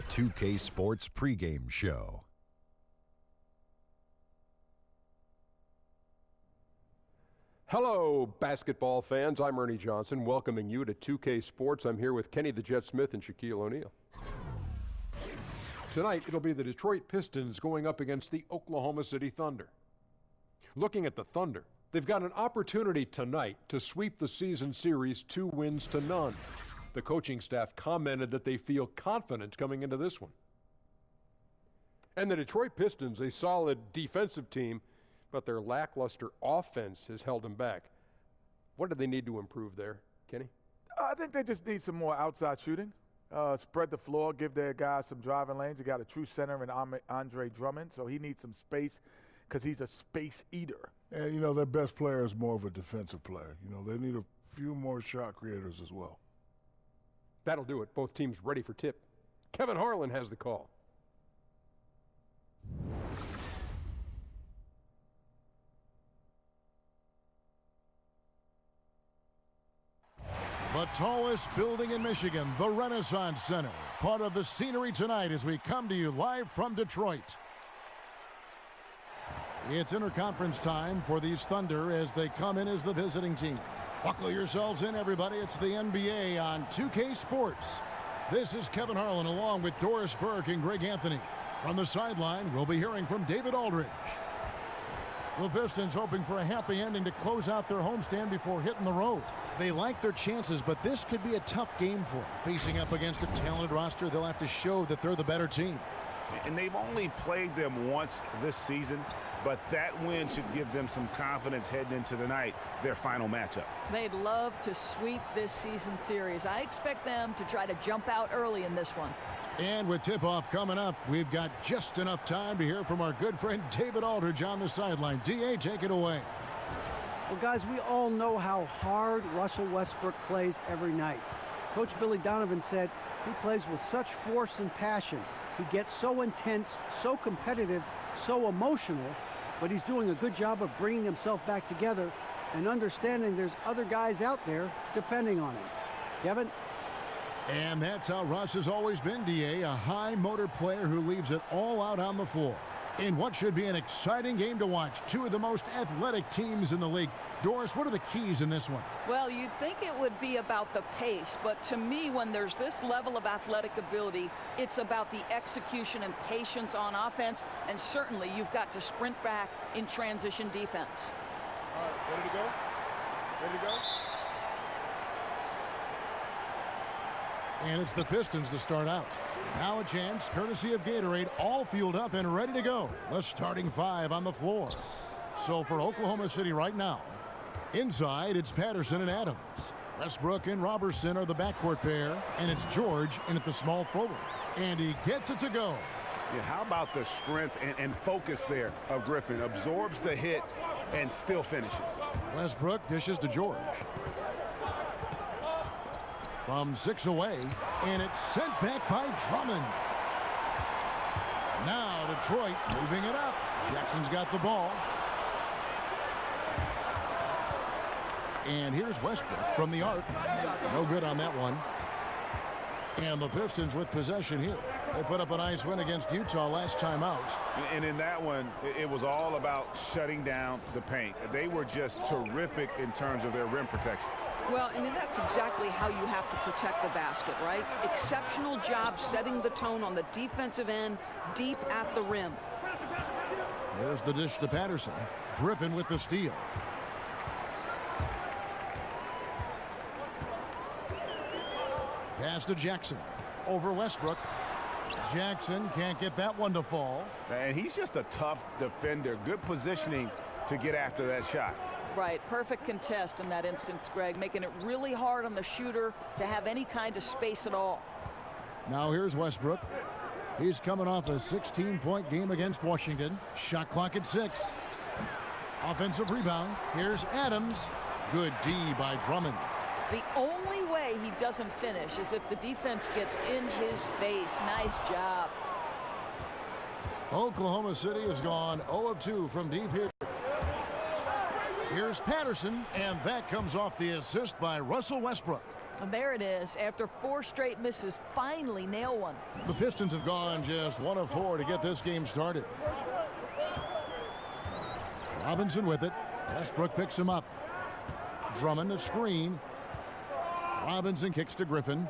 the 2K Sports pregame show. Hello, basketball fans. I'm Ernie Johnson, welcoming you to 2K Sports. I'm here with Kenny the Jet Smith and Shaquille O'Neal. Tonight, it'll be the Detroit Pistons going up against the Oklahoma City Thunder. Looking at the Thunder, they've got an opportunity tonight to sweep the season series 2-0. The coaching staff commented that they feel confident coming into this one. And the Detroit Pistons, a solid defensive team, but their lackluster offense has held them back. What do they need to improve there, Kenny? I think they just need some more outside shooting. Spread the floor, give their guys some driving lanes. You got a true center in Andre Drummond, so he needs some space because he's a space eater. And, their best player is more of a defensive player. They need a few more shot creators as well. That'll do it. Both teams ready for tip. Kevin Harlan has the call. The tallest building in Michigan, the Renaissance Center, part of the scenery tonight as we come to you live from Detroit. It's interconference time for these Thunder as they come in as the visiting team. Buckle yourselves in, everybody. It's the NBA on 2K Sports. This is Kevin Harlan along with Doris Burke and Greg Anthony. From the sideline, we'll be hearing from David Aldridge. The Pistons hoping for a happy ending to close out their homestand before hitting the road. They like their chances, but this could be a tough game for them. Facing up against a talented roster, they'll have to show that they're the better team. And they've only played them once this season, but that win should give them some confidence heading into tonight, their final matchup. They'd love to sweep this season series. I expect them to try to jump out early in this one. And with tip-off coming up, we've got just enough time to hear from our good friend David Aldridge on the sideline. D.A., take it away. Well, guys, we all know how hard Russell Westbrook plays every night. Coach Billy Donovan said he plays with such force and passion. He gets so intense, so competitive, so emotional, but he's doing a good job of bringing himself back together and understanding there's other guys out there depending on him. Kevin? And that's how Russ has always been, D.A., a high-motor player who leaves it all out on the floor. In what should be an exciting game to watch, two of the most athletic teams in the league. Doris, what are the keys in this one? Well, you'd think it would be about the pace, but to me, when there's this level of athletic ability, it's about the execution and patience on offense, and certainly you've got to sprint back in transition defense. All right, ready to go? Ready to go? And it's the Pistons to start out. Now a chance, courtesy of Gatorade, all fueled up and ready to go. The starting five on the floor. So for Oklahoma City right now, inside it's Patterson and Adams. Westbrook and Robertson are the backcourt pair, and it's George in at the small forward. And he gets it to go. Yeah, how about the strength and focus there of Griffin? Absorbs the hit and still finishes. Westbrook dishes to George. From 6 away, and it's sent back by Drummond. Now Detroit moving it up. Jackson's got the ball. And here's Westbrook from the arc. No good on that one. And the Pistons with possession here. They put up a nice win against Utah last time out. And in that one, it was all about shutting down the paint. They were just terrific in terms of their rim protection. Well, I mean, that's exactly how you have to protect the basket, right? Exceptional job setting the tone on the defensive end, deep at the rim. There's the dish to Patterson. Griffin with the steal. Pass to Jackson. Over Westbrook. Jackson can't get that one to fall. And he's just a tough defender. Good positioning to get after that shot. Right, perfect contest in that instance, Greg, making it really hard on the shooter to have any kind of space at all. Now here's Westbrook. He's coming off a 16-point game against Washington. Shot clock at 6. Offensive rebound. Here's Adams. Good D by Drummond. The only way he doesn't finish is if the defense gets in his face. Nice job. Oklahoma City has gone 0 of 2 from deep here. Here's Patterson, and that comes off the assist by Russell Westbrook. And there it is. After 4 straight misses, finally nail one. The Pistons have gone just 1 of 4 to get this game started. Robinson with it. Westbrook picks him up. Drummond a screen. Robinson kicks to Griffin.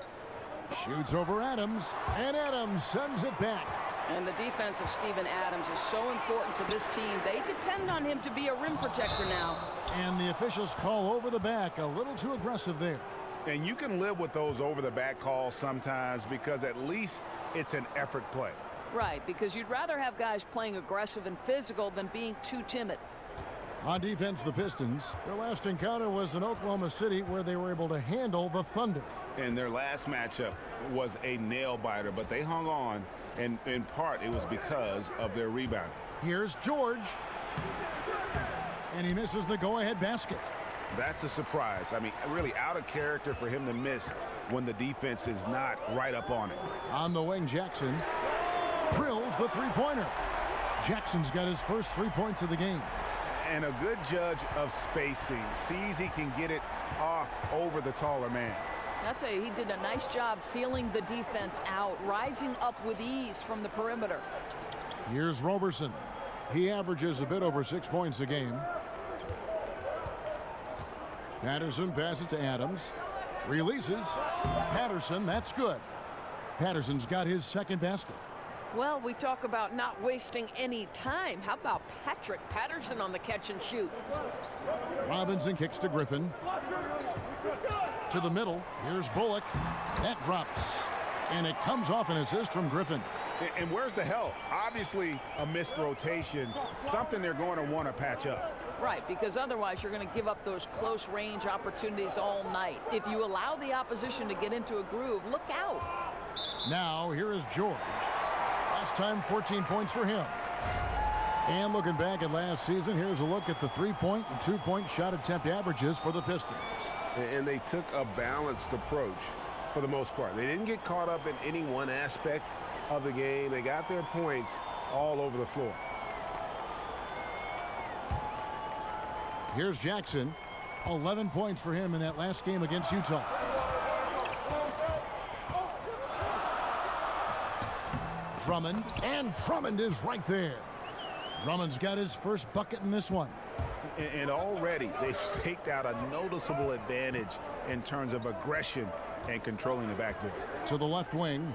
Shoots over Adams. And Adams sends it back. And the defense of Steven Adams is so important to this team. They depend on him to be a rim protector now. And the officials call over the back. A little too aggressive there. And you can live with those over-the-back calls sometimes because at least it's an effort play. Right, because you'd rather have guys playing aggressive and physical than being too timid. On defense, the Pistons. Their last encounter was in Oklahoma City where they were able to handle the Thunder. And their last matchup was a nail-biter, but they hung on, and in part it was because of their rebound. Here's George. And he misses the go-ahead basket. That's a surprise. I mean, really out of character for him to miss when the defense is not right up on it. On the wing, Jackson drills the three-pointer. Jackson's got his first 3 points of the game. And a good judge of spacing. Sees he can get it off over the taller man. He did a nice job feeling the defense out, rising up with ease from the perimeter. Here's Roberson. He averages a bit over 6 points a game. Patterson passes to Adams. Releases. Patterson, that's good. Patterson's got his second basket. Well, we talk about not wasting any time. How about Patrick Patterson on the catch and shoot? Robinson kicks to Griffin. To the middle. Here's Bullock. That drops. And it comes off an assist from Griffin. And where's the help? Obviously a missed rotation. Something they're going to want to patch up. Right, because otherwise you're going to give up those close range opportunities all night. If you allow the opposition to get into a groove, look out. Now here is George. Last time 14 points for him. And looking back at last season, here's a look at the 3-point and 2-point shot attempt averages for the Pistons. And they took a balanced approach for the most part. They didn't get caught up in any one aspect of the game. They got their points all over the floor. Here's Jackson. 11 points for him in that last game against Utah. Drummond, and Drummond is right there. Drummond's got his first bucket in this one. And already they've staked out a noticeable advantage in terms of aggression and controlling the backboard. To the left wing.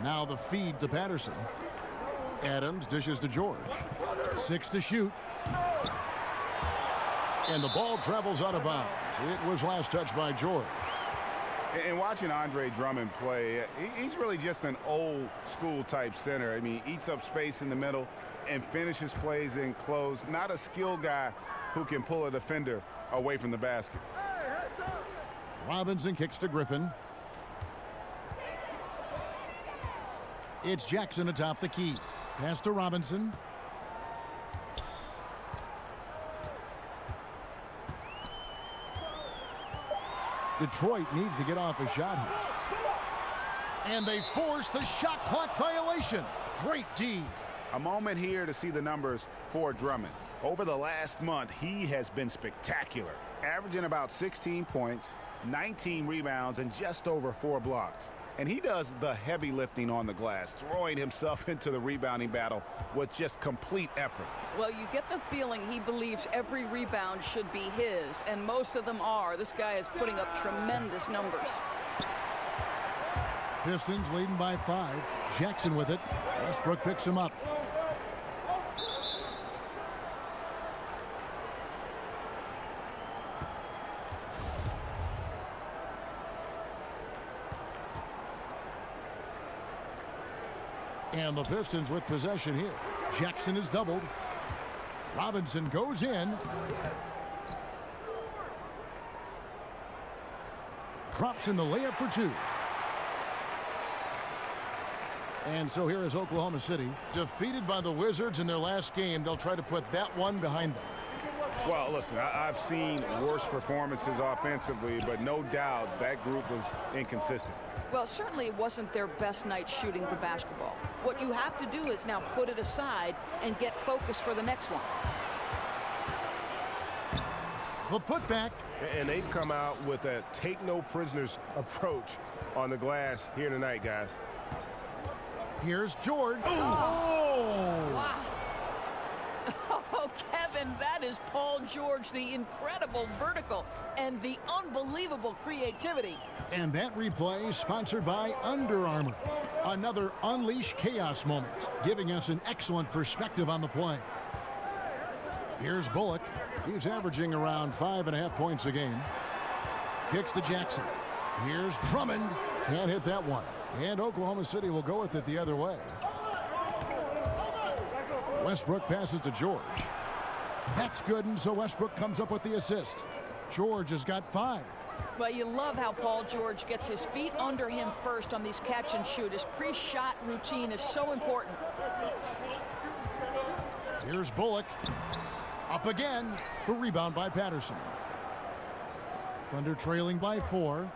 Now the feed to Patterson. Adams dishes to George. 6 to shoot. And the ball travels out of bounds. It was last touched by George. And watching Andre Drummond play, he's really just an old school type center. I mean, he eats up space in the middle and finishes plays in close. Not a skilled guy who can pull a defender away from the basket. Robinson kicks to Griffin. It's Jackson atop the key. Pass to Robinson. Detroit needs to get off a shot here. And they force the shot clock violation. Great D. A moment here to see the numbers for Drummond. Over the last month, he has been spectacular, averaging about 16 points, 19 rebounds, and just over 4 blocks. And he does the heavy lifting on the glass, throwing himself into the rebounding battle with just complete effort. Well, you get the feeling he believes every rebound should be his, and most of them are. This guy is putting up tremendous numbers. Pistons leading by 5. Jackson with it. Westbrook picks him up. And the Pistons with possession here. Jackson is doubled. Robinson goes in. Drops in the layup for 2. And so here is Oklahoma City. Defeated by the Wizards in their last game. They'll try to put that one behind them. Well, listen, I've seen worse performances offensively, but no doubt that group was inconsistent. Well, certainly it wasn't their best night shooting the basketball. What you have to do is now put it aside and get focused for the next one. The putback. And they've come out with a take-no-prisoners approach on the glass here tonight, guys. Here's George. Oh! Wow. Oh, Kevin, that is Paul George, the incredible vertical and the unbelievable creativity. And that replay sponsored by Under Armour. Another Unleash Chaos moment, giving us an excellent perspective on the play. Here's Bullock. He's averaging around 5.5 points a game. Kicks to Jackson. Here's Drummond. Can't hit that one. And Oklahoma City will go with it the other way. Westbrook passes to George. That's good, and so Westbrook comes up with the assist. George has got 5. Well, you love how Paul George gets his feet under him first on these catch and shoot. His pre-shot routine is so important. Here's Bullock. Up again. The rebound by Patterson. Thunder trailing by 4.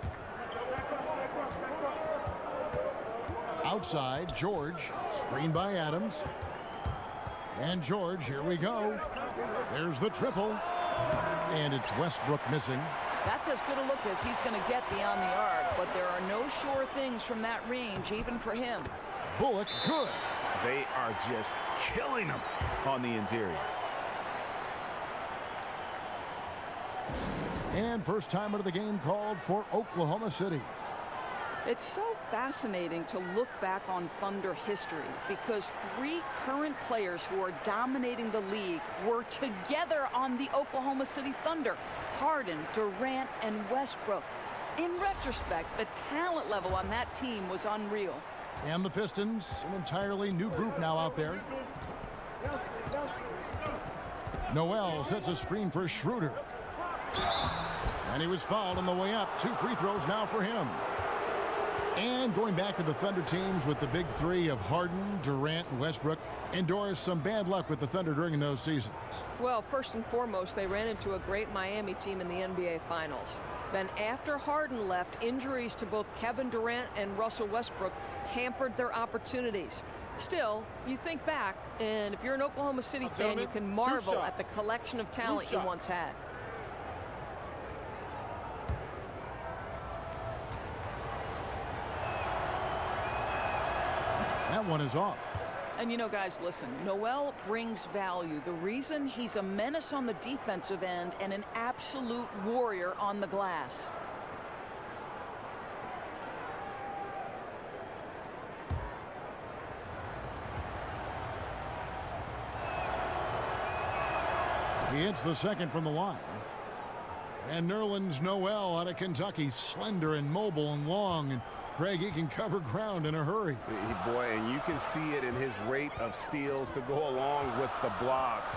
Outside, George. Screen by Adams. And George, here we go. There's the triple. And it's Westbrook missing. That's as good a look as he's going to get beyond the arc, but there are no sure things from that range, even for him. Bullock, good. They are just killing him on the interior. And first time of the game called for Oklahoma City. It's so fascinating to look back on Thunder history because 3 current players who are dominating the league were together on the Oklahoma City Thunder. Harden, Durant, and Westbrook. In retrospect, the talent level on that team was unreal. And the Pistons, an entirely new group now out there. Noel sets a screen for Schroeder. And he was fouled on the way up. 2 free throws now for him. And going back to the Thunder teams with the big 3 of Harden, Durant, and Westbrook, endorsed some bad luck with the Thunder during those seasons. Well, first and foremost, they ran into a great Miami team in the NBA Finals. Then after Harden left, injuries to both Kevin Durant and Russell Westbrook hampered their opportunities. Still, you think back, and if you're an Oklahoma City fan, you can marvel at the collection of talent you once had. That one is off. And you know, guys, listen, Noel brings value. The reason he's a menace on the defensive end and an absolute warrior on the glass. He hits the second from the line. And Nerlens Noel out of Kentucky, slender and mobile and long. And Craig, he can cover ground in a hurry. Boy, and you can see it in his rate of steals to go along with the blocks.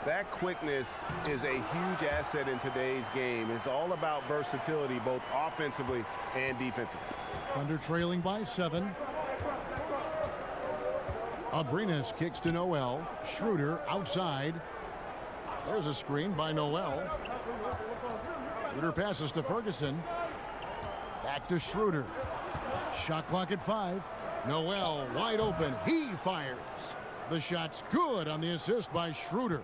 That quickness is a huge asset in today's game. It's all about versatility, both offensively and defensively. Thunder trailing by 7. Abrinas kicks to Noel. Schroeder outside. There's a screen by Noel. Schroeder passes to Ferguson. Back to Schroeder. Shot clock at 5. Noel wide open. He fires. The shot's good on the assist by Schroeder.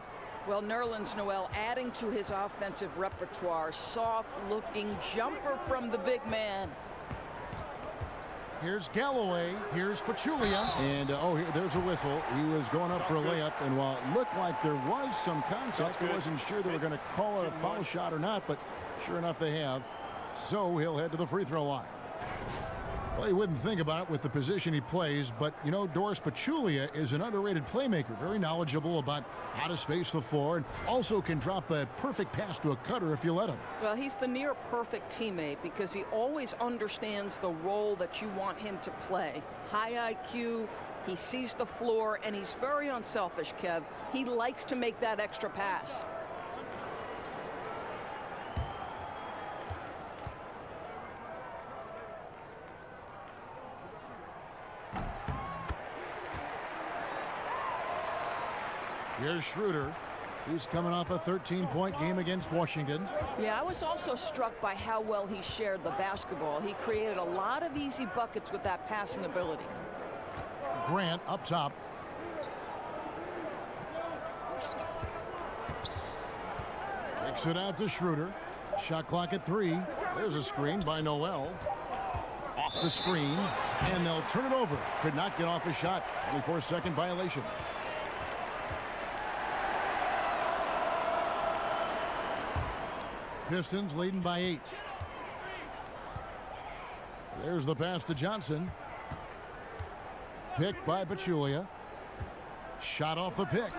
Well, Nerlens Noel adding to his offensive repertoire. Soft-looking jumper from the big man. Here's Galloway. Here's Pachulia. And, there's a whistle. He was going up for a layup. And while it looked like there was some contact, I wasn't sure they were going to call it a foul shot or not. But sure enough, they have. So he'll head to the free throw line. Well, you wouldn't think about it with the position he plays, but, you know, Doris Pachulia is an underrated playmaker, very knowledgeable about how to space the floor, and also can drop a perfect pass to a cutter if you let him. Well, he's the near-perfect teammate because he always understands the role that you want him to play. High IQ, he sees the floor, and he's very unselfish, Kev. He likes to make that extra pass. Here's Schroeder. He's coming off a 13-point game against Washington. Yeah, I was also struck by how well he shared the basketball. He created a lot of easy buckets with that passing ability. Grant up top. Kicks it out to Schroeder. Shot clock at 3. There's a screen by Noel. Off the screen, and they'll turn it over. Could not get off a shot. 24-second violation. Pistons leading by 8. There's the pass to Johnson. Picked by Pachulia. Shot off the pick.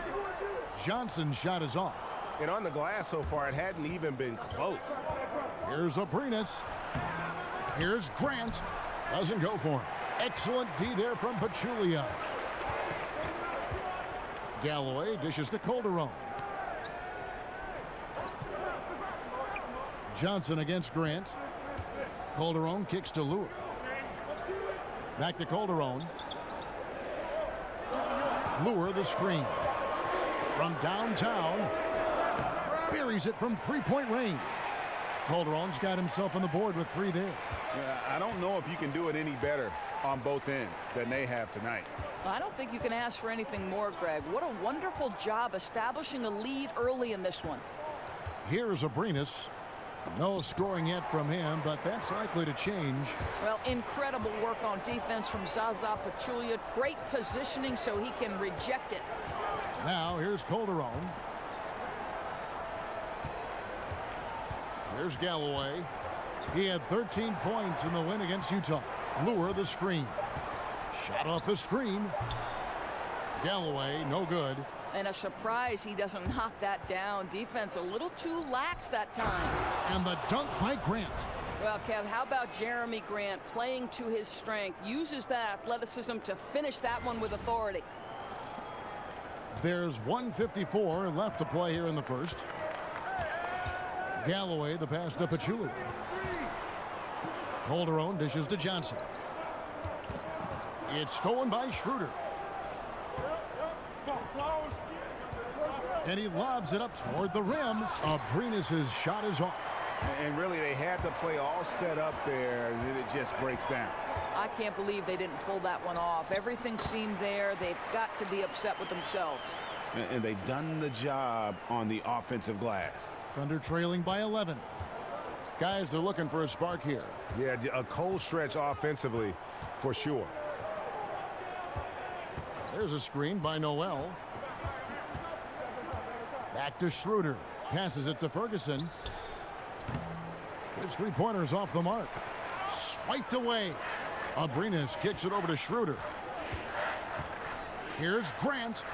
Johnson's shot is off. And on the glass so far, it hadn't even been close. Here's Abrinas. Here's Grant. Doesn't go for him. Excellent D there from Pachulia. Galloway dishes to Calderon. Johnson against Grant. Calderon kicks to Lure. Back to Calderon. Lure the screen. From downtown. Buries it from three-point range. Calderon's got himself on the board with 3 there. I don't know if you can do it any better on both ends than they have tonight. I don't think you can ask for anything more, Greg. What a wonderful job establishing a lead early in this one. Here's Abrinas. No scoring yet from him, but that's likely to change. Well, incredible work on defense from Zaza Pachulia. Great positioning so he can reject it. Now here's Calderon. There's Galloway. He had 13 points in the win against Utah. Lure the screen. Shot off the screen. Galloway, no good. And a surprise he doesn't knock that down. Defense a little too lax that time. And the dunk by Grant. Well, Kev, how about Jeremy Grant playing to his strength? Uses that athleticism to finish that one with authority. There's 1:54 left to play here in the first. Galloway, the pass to Pachulia. Calderon dishes to Johnson. It's stolen by Schroeder. And he lobs it up toward the rim. Abrinas' shot is off. And really, they had the play all set up there, and it just breaks down. I can't believe they didn't pull that one off. Everything seemed there. They've got to be upset with themselves. And they've done the job on the offensive glass. Thunder trailing by 11. Guys are looking for a spark here. Yeah, a cold stretch offensively for sure. There's a screen by Noel. Back to Schroeder. Passes it to Ferguson. His three-pointers off the mark. Swiped away. Abrinas kicks it over to Schroeder. Here's Grant.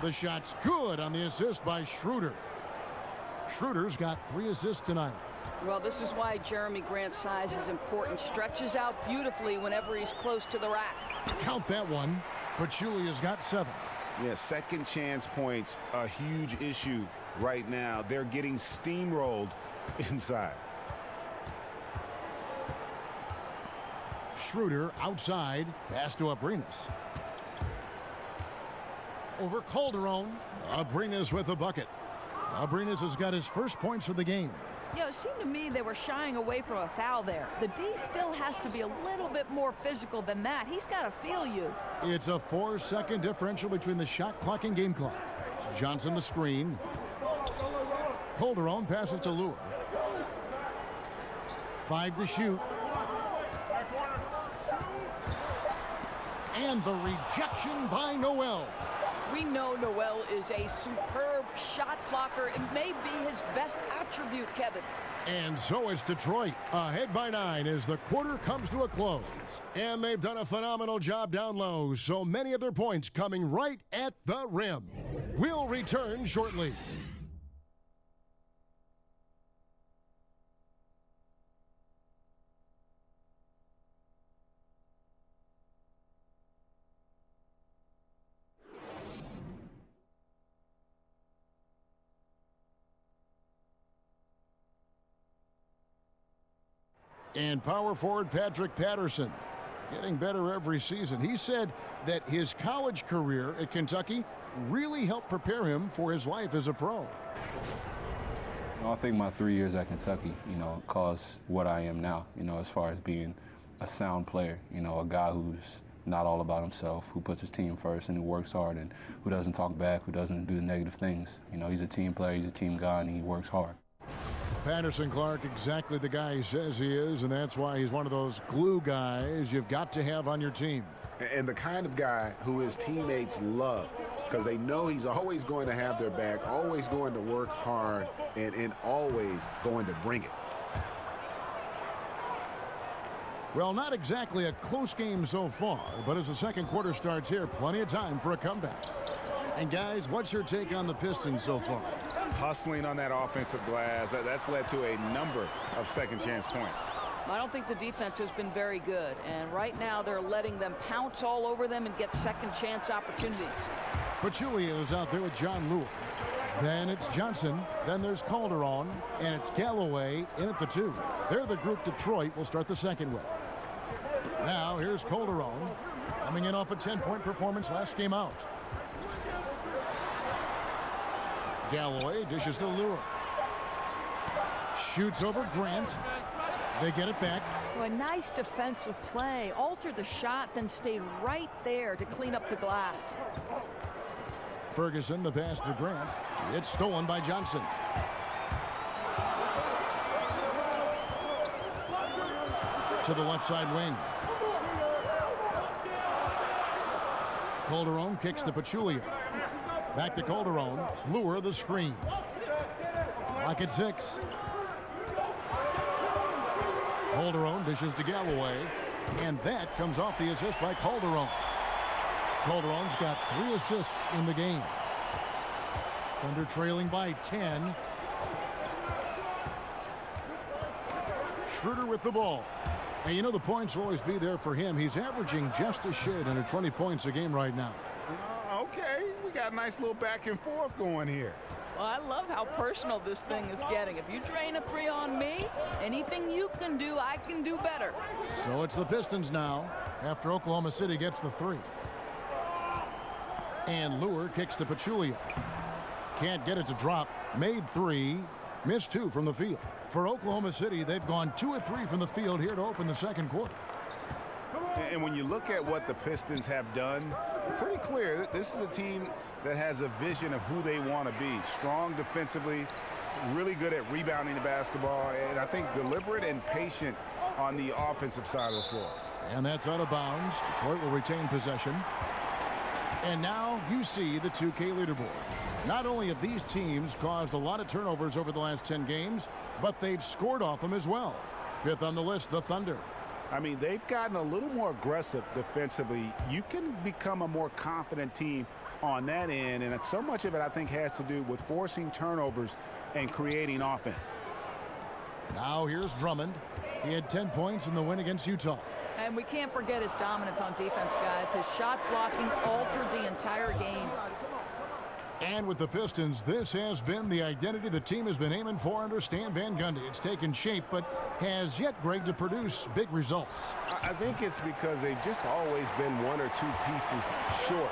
The shot's good on the assist by Schroeder. Schroeder's got 3 assists tonight. Well, this is why Jeremy Grant's size is important. Stretches out beautifully whenever he's close to the rack. Count that one. Pachulia's got 7. Yeah, second chance points, a huge issue right now. They're getting steamrolled inside. Schroeder outside. Pass to Abrinas. Over Calderon. Abrinas with the bucket. Abrinas has got his first points of the game. You know, it seemed to me they were shying away from a foul there. The D still has to be a little bit more physical than that. He's got to feel you. It's a 4-second differential between the shot clock and game clock. Johnson the screen. Calderon passes to Lure. 5 to shoot. And the rejection by Noel. We know Noel is a superb shot blocker. It may be his best attribute, Kevin. And so it's Detroit, ahead by 9 as the quarter comes to a close. And they've done a phenomenal job down low, so many of their points coming right at the rim. We'll return shortly. And power forward Patrick Patterson getting better every season. He said that his college career at Kentucky really helped prepare him for his life as a pro. I think my 3 years at Kentucky, caused what I am now, as far as being a sound player, a guy who's not all about himself, who puts his team first and who works hard and who doesn't talk back, who doesn't do the negative things. You know, he's a team player, he's a team guy, and he works hard. Patterson Clark, exactly the guy he says he is, and that's why he's one of those glue guys you've got to have on your team. And the kind of guy who his teammates love, because they know he's always going to have their back, always going to work hard, and always going to bring it. Well, not exactly a close game so far, but as the second quarter starts here, plenty of time for a comeback. And guys, what's your take on the Pistons so far? Hustling on that offensive glass, that's led to a number of second chance points. I don't think the defense has been very good, and right now they're letting them pounce all over them and get second chance opportunities. Pachulia is out there with John Lewis. Then it's Johnson. Then there's Calderon, and it's Galloway in at the 2. They're the group Detroit will start the second with. Now here's Calderon, coming in off a 10-point performance last game out. Galloway dishes to Lure. Shoots over Grant. They get it back. Well, a nice defensive play. Altered the shot, then stayed right there to clean up the glass. Ferguson, the pass to Grant. It's stolen by Johnson. To the left side wing. Calderon kicks to Pachulia. Back to Calderon. Lure the screen. Clock at 6. Calderon dishes to Galloway, and that comes off the assist by Calderon. Calderon's got 3 assists in the game. Thunder trailing by 10. Schroeder with the ball. And you know the points will always be there for him. He's averaging just a shade under 20 points a game right now. Okay, we got a nice little back and forth going here. Well, I love how personal this thing is getting. If you drain a 3 on me, anything you can do, I can do better. So it's the Pistons now after Oklahoma City gets the 3. And Lure kicks to Pachulia. Can't get it to drop. Made 3. Missed 2 from the field. For Oklahoma City, they've gone 2 of 3 from the field here to open the second quarter. And when you look at what the Pistons have done, pretty clear this is a team that has a vision of who they want to be. Strong defensively, really good at rebounding the basketball, and I think deliberate and patient on the offensive side of the floor. And that's out of bounds. Detroit will retain possession. And now you see the 2K leaderboard. Not only have these teams caused a lot of turnovers over the last 10 games, but they've scored off them as well. 5th on the list, the Thunder. I mean, they've gotten a little more aggressive defensively. You can become a more confident team on that end, and so much of it, I think, has to do with forcing turnovers and creating offense. Now here's Drummond. He had 10 points in the win against Utah. And we can't forget his dominance on defense, guys. His shot blocking altered the entire game. And with the Pistons, this has been the identity the team has been aiming for under Stan Van Gundy. It's taken shape, but has yet, Greg, to produce big results. I think it's because they've just always been 1 or 2 pieces short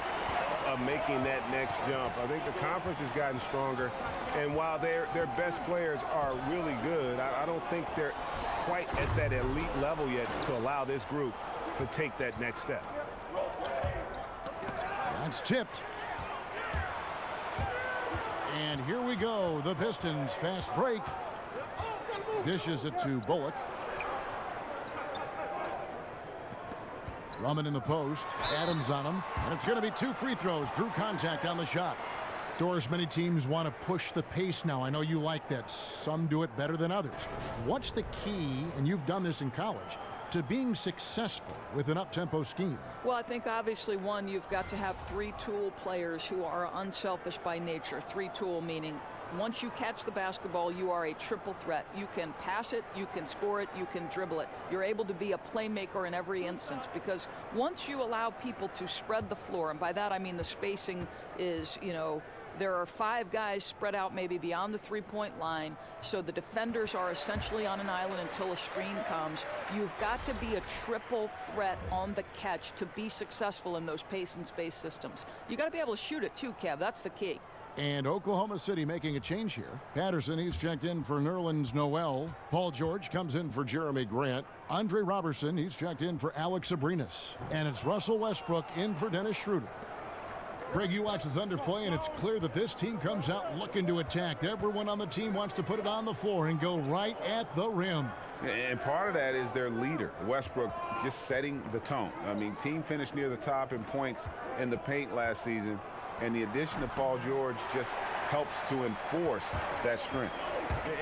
of making that next jump. I think the conference has gotten stronger, and while their best players are really good, I don't think they're quite at that elite level yet to allow this group to take that next step. That's tipped. And here we go. The Pistons fast break. Dishes it to Bullock. Drummond in the post. Adams on him. And it's going to be 2 free throws. Drew contact on the shot. Doris, many teams want to push the pace now. I know you like that. Some do it better than others. What's the key, and you've done this in college, to being successful with an up-tempo scheme? Well, I think obviously, one, you've got to have 3-tool players who are unselfish by nature. 3-tool meaning once you catch the basketball, you are a triple threat. You can pass it, you can score it, you can dribble it. You're able to be a playmaker in every instance, because once you allow people to spread the floor, and by that I mean the spacing is, you know, there are 5 guys spread out maybe beyond the 3-point line, so the defenders are essentially on an island until a screen comes. You've got to be a triple threat on the catch to be successful in those pace and space systems. You got to be able to shoot it too, Kev. That's the key. And Oklahoma City making a change here. Patterson, he's checked in for Nerlens Noel. Paul George comes in for Jeremy Grant. Andre Robertson, he's checked in for Alex Abrinas. And it's Russell Westbrook in for Dennis Schroeder. Greg, you watch the Thunder play, and it's clear that this team comes out looking to attack. Everyone on the team wants to put it on the floor and go right at the rim. And part of that is their leader, Westbrook, just setting the tone. I mean, team finished near the top in points in the paint last season, and the addition of Paul George just helps to enforce that strength.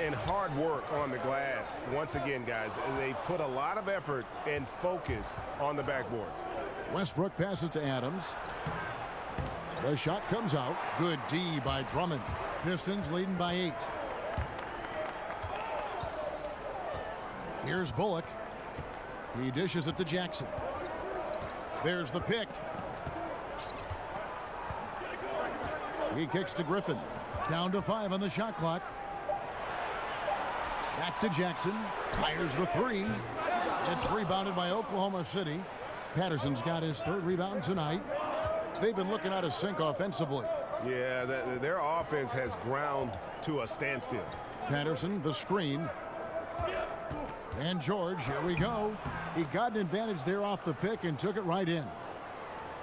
And hard work on the glass. Once again, guys, they put a lot of effort and focus on the backboard. Westbrook passes to Adams. The shot comes out. Good D by Drummond. Pistons leading by 8. Here's Bullock. He dishes it to Jackson. There's the pick. He kicks to Griffin. Down to 5 on the shot clock. Back to Jackson. Fires the 3. It's rebounded by Oklahoma City. Patterson's got his 3rd rebound tonight. They've been looking out of sync offensively. Yeah, their offense has ground to a standstill. Patterson, the screen. And George, here we go. He got an advantage there off the pick and took it right in.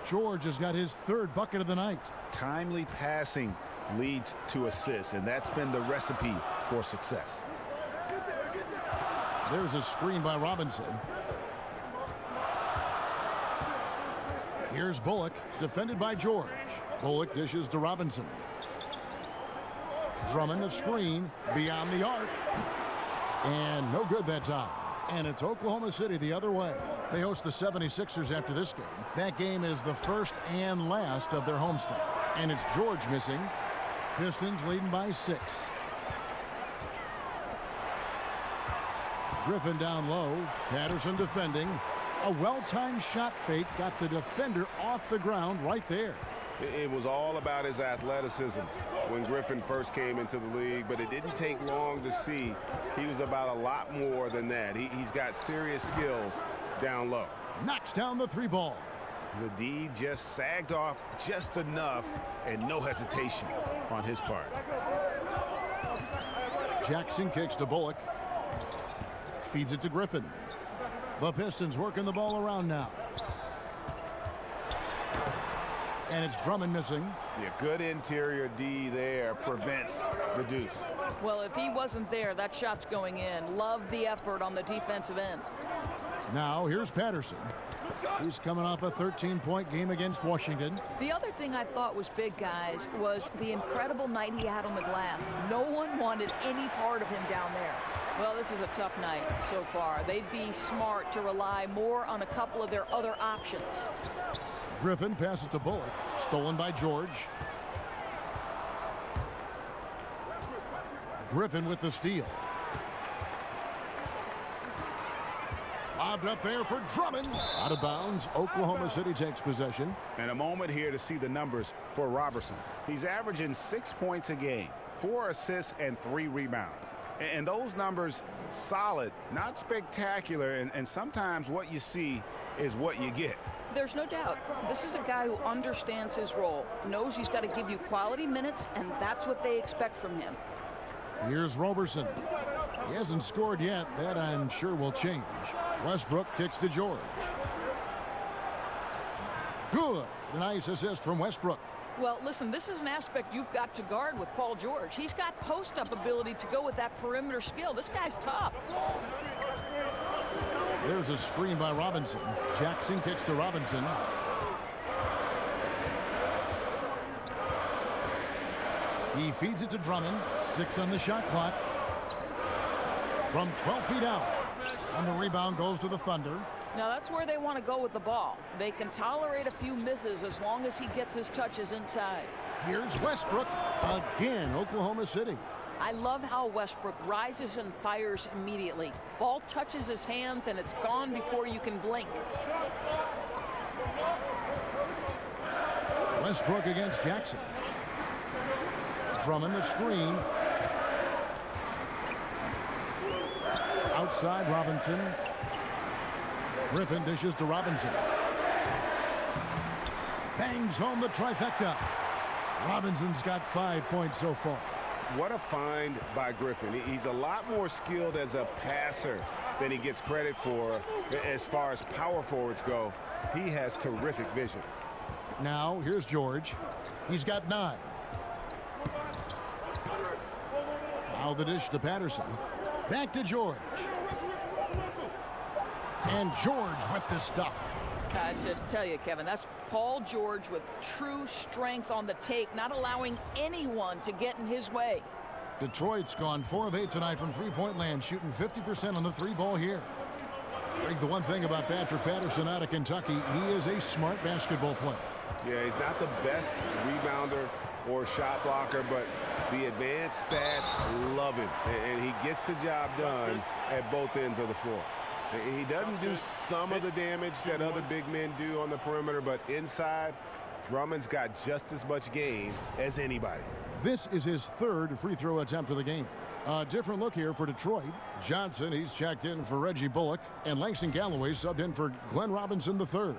George has got his 3rd bucket of the night. Timely passing leads to assists, and that's been the recipe for success. There's a screen by Robinson. Here's Bullock, defended by George. Bullock dishes to Robinson. Drummond, the screen, beyond the arc. And no good that time. And it's Oklahoma City the other way. They host the 76ers after this game. That game is the first and last of their homestand. And it's George missing. Pistons leading by 6. Griffin down low. Patterson defending. A well-timed shot fake got the defender off the ground right there. It was all about his athleticism when Griffin first came into the league, but it didn't take long to see he was about a lot more than that. He's got serious skills down low. Knocks down the 3 ball. The D just sagged off just enough, and no hesitation on his part. Jackson kicks to Bullock. Feeds it to Griffin. The Pistons working the ball around now. And it's Drummond missing. Yeah, good interior D there prevents the deuce. Well, if he wasn't there, that shot's going in. Love the effort on the defensive end. Now here's Patterson. He's coming off a 13-point game against Washington. The other thing I thought was big, guys, was the incredible night he had on the glass. No one wanted any part of him down there. Well, this is a tough night so far. They'd be smart to rely more on a couple of their other options. Griffin passes to Bullock. Stolen by George. Griffin with the steal. Lobbed up there for Drummond. Out of bounds. Oklahoma City takes possession. And a moment here to see the numbers for Robertson. He's averaging 6 points a game, 4 assists, and 3 rebounds. And those numbers solid, not spectacular, and sometimes what you see is what you get. There's no doubt. This is a guy who understands his role, knows he's got to give you quality minutes, and that's what they expect from him. Here's Roberson. He hasn't scored yet. That, I'm sure, will change. Westbrook kicks to George. Good. Nice assist from Westbrook. Well, listen, this is an aspect you've got to guard with Paul George. He's got post-up ability to go with that perimeter skill. This guy's tough. There's a screen by Robinson. Jackson kicks to Robinson. He feeds it to Drummond. 6 on the shot clock. From 12 feet out. And the rebound goes to the Thunder. Now that's where they want to go with the ball. They can tolerate a few misses as long as he gets his touches inside. Here's Westbrook. Again, Oklahoma City. I love how Westbrook rises and fires immediately. Ball touches his hands and it's gone before you can blink. Westbrook against Jackson. Drummond the screen. Outside Robinson. Griffin dishes to Robinson. Bangs home the trifecta. Robinson's got 5 points so far. What a find by Griffin. He's a lot more skilled as a passer than he gets credit for as far as power forwards go. He has terrific vision. Now, here's George. He's got 9. Now the dish to Patterson. Back to George. And George with the stuff. I just tell you, Kevin, that's Paul George with true strength on the take, not allowing anyone to get in his way. Detroit's gone 4 of 8 tonight from three-point land, shooting 50% on the 3-ball here. I think the one thing about Patrick Patterson out of Kentucky, he is a smart basketball player. Yeah, he's not the best rebounder or shot blocker, but the advanced stats love him, and he gets the job done at both ends of the floor. He doesn't do some of the damage that other big men do on the perimeter, but inside, Drummond's got just as much game as anybody. This is his 3rd free throw attempt of the game. A different look here for Detroit. Johnson, he's checked in for Reggie Bullock, and Langston Galloway subbed in for Glenn Robinson III.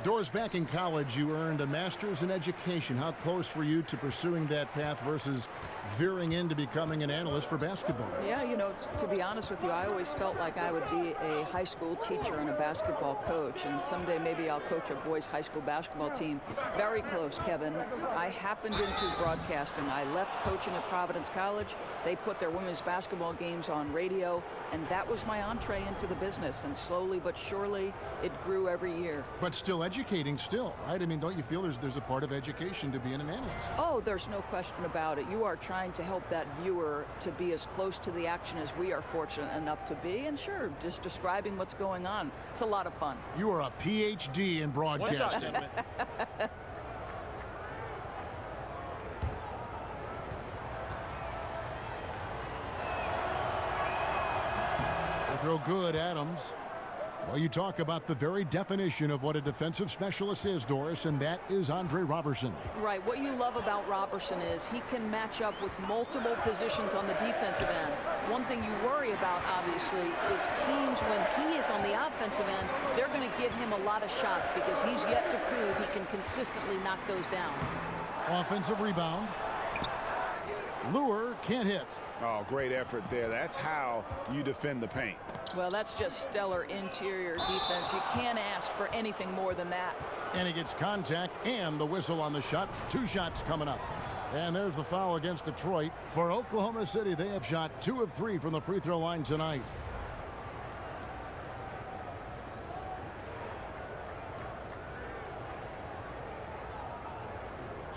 Doris, back in college, you earned a master's in education. How close were you to pursuing that path versus veering into becoming an analyst for basketball? Yeah, you know, to be honest with you, I always felt like I would be a high school teacher and a basketball coach, and someday maybe I'll coach a boys high school basketball team. Very close, Kevin. I happened into broadcasting. I left coaching at Providence College. They put their women's basketball games on radio, and that was my entree into the business, and slowly but surely it grew every year. But still educating still, right? I mean, don't you feel there's a part of education to being an analyst? Oh, there's no question about it. You are trying to help that viewer to be as close to the action as we are fortunate enough to be, and sure, just describing what's going on. It's a lot of fun. You are a PhD in broadcasting. They throw good, Adams. Well, you talk about the very definition of what a defensive specialist is, Doris, and that is Andre Robertson. Right. What you love about Robertson is he can match up with multiple positions on the defensive end. One thing you worry about, obviously, is teams when he is on the offensive end, they're going to give him a lot of shots because he's yet to prove he can consistently knock those down. Offensive rebound. Lure can't hit. Oh, great effort there. That's how you defend the paint. Well, that's just stellar interior defense. You can't ask for anything more than that. And he gets contact and the whistle on the shot. 2 shots coming up. And there's the foul against Detroit. For Oklahoma City, they have shot 2 of 3 from the free throw line tonight.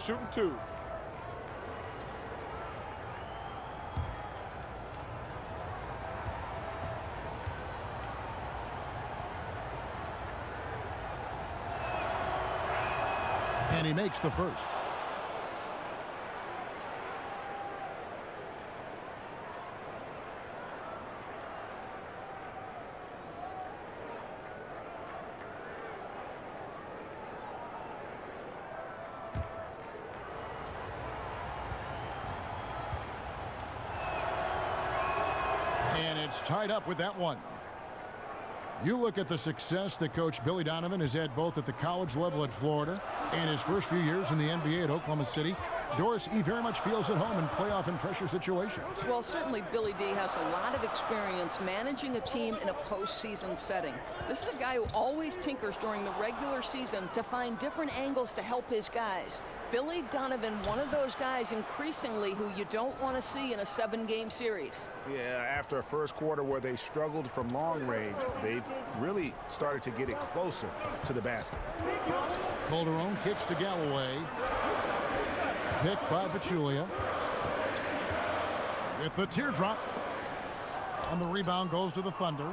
Shooting 2. And he makes the first. And it's tied up with that one. You look at the success that Coach Billy Donovan has had both at the college level at Florida and his first few years in the NBA at Oklahoma City. Doris, he very much feels at home in playoff and pressure situations. Well, certainly Billy D has a lot of experience managing a team in a postseason setting. This is a guy who always tinkers during the regular season to find different angles to help his guys. Billy Donovan, one of those guys increasingly who you don't want to see in a 7-game series. Yeah, after a first quarter where they struggled from long range, they've really started to get it closer to the basket. Calderon kicks to Galloway. Picked by Pachulia. With the teardrop. And the rebound goes to the Thunder.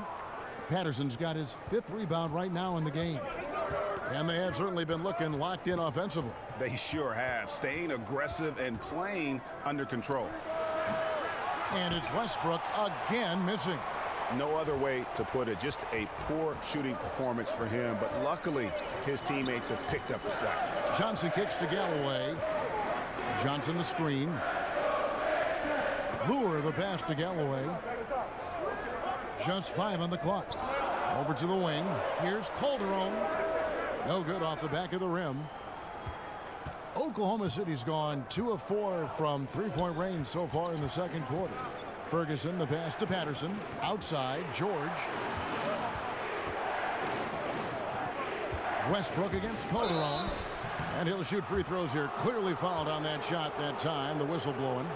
Patterson's got his 5th rebound right now in the game. And they have certainly been looking locked in And it's Westbrook again missing. No other way to put it. Just a poor shooting performance for him. But luckily, his teammates have picked up the slack. Johnson kicks to Galloway. Johnson the screen. Lure the pass to Galloway. Just 5 on the clock. Over to the wing. Here's Calderon. No good off the back of the rim. Oklahoma City's gone 2 of 4 from three-point range so far in the second quarter. Ferguson, the pass to Patterson. Outside, George. Westbrook against Calderon. And he'll shoot free throws here. Clearly fouled on that shot that time. The whistle blowing.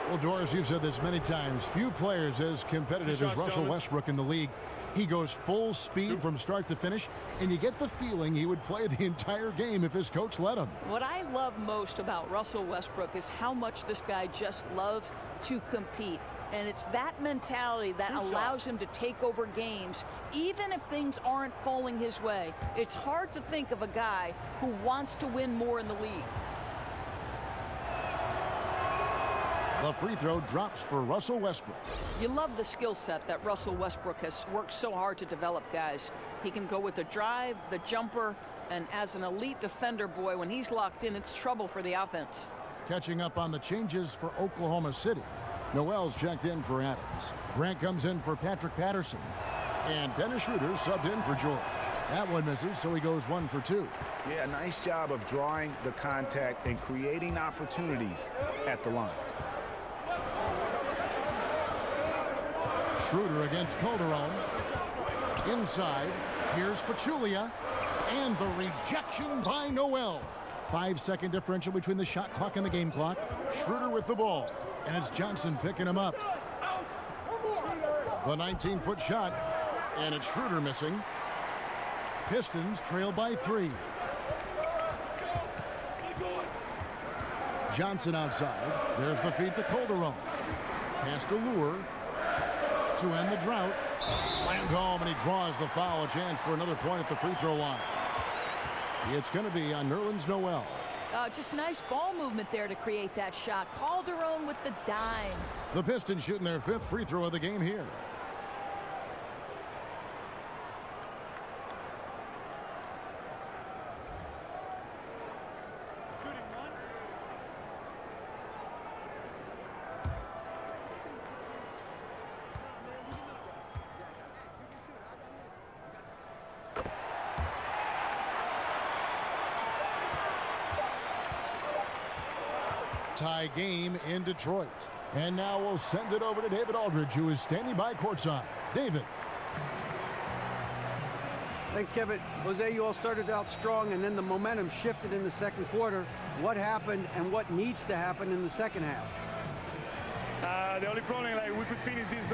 Well, Doris, you've said this many times. Few players as competitive as Russell Westbrook in the league. He goes full speed from start to finish, and you get the feeling he would play the entire game if his coach let him. What I love most about Russell Westbrook is how much this guy just loves to compete. And it's that mentality that allows him to take over games, even if things aren't falling his way. It's hard to think of a guy who wants to win more in the league. The free throw drops for Russell Westbrook. You love the skill set that Russell Westbrook has worked so hard to develop, guys. He can go with the drive, the jumper, and as an elite defender, boy, when he's locked in, it's trouble for the offense. Catching up on the changes for Oklahoma City. Noel's checked in for Adams. Grant comes in for Patrick Patterson. And Dennis Schroeder subbed in for George. That one misses, so he goes 1 for 2. Yeah, nice job of drawing the contact and creating opportunities at the line. Schroeder against Calderon. Inside, here's Pachulia. And the rejection by Noel. 5-second differential between the shot clock and the game clock. Schroeder with the ball. And it's Johnson picking him up. The 19-foot shot. And it's Schroeder missing. Pistons trail by 3. Johnson outside. There's the feed to Calderon. Pass to Lure. To end the drought. Slammed home, and he draws the foul. A chance for another point at the free throw line. It's going to be on Nerlens Noel. Just nice ball movement there to create that shot. Calderon with the dime. The Pistons shooting their 5th free throw of the game here. Tie game in Detroit. And now we'll send it over to David Aldridge, who is standing by courtside. David. Thanks, Kevin. Jose, you all started out strong, and then the momentum shifted in the second quarter. What happened and what needs to happen in the second half? The only problem, like, we could finish this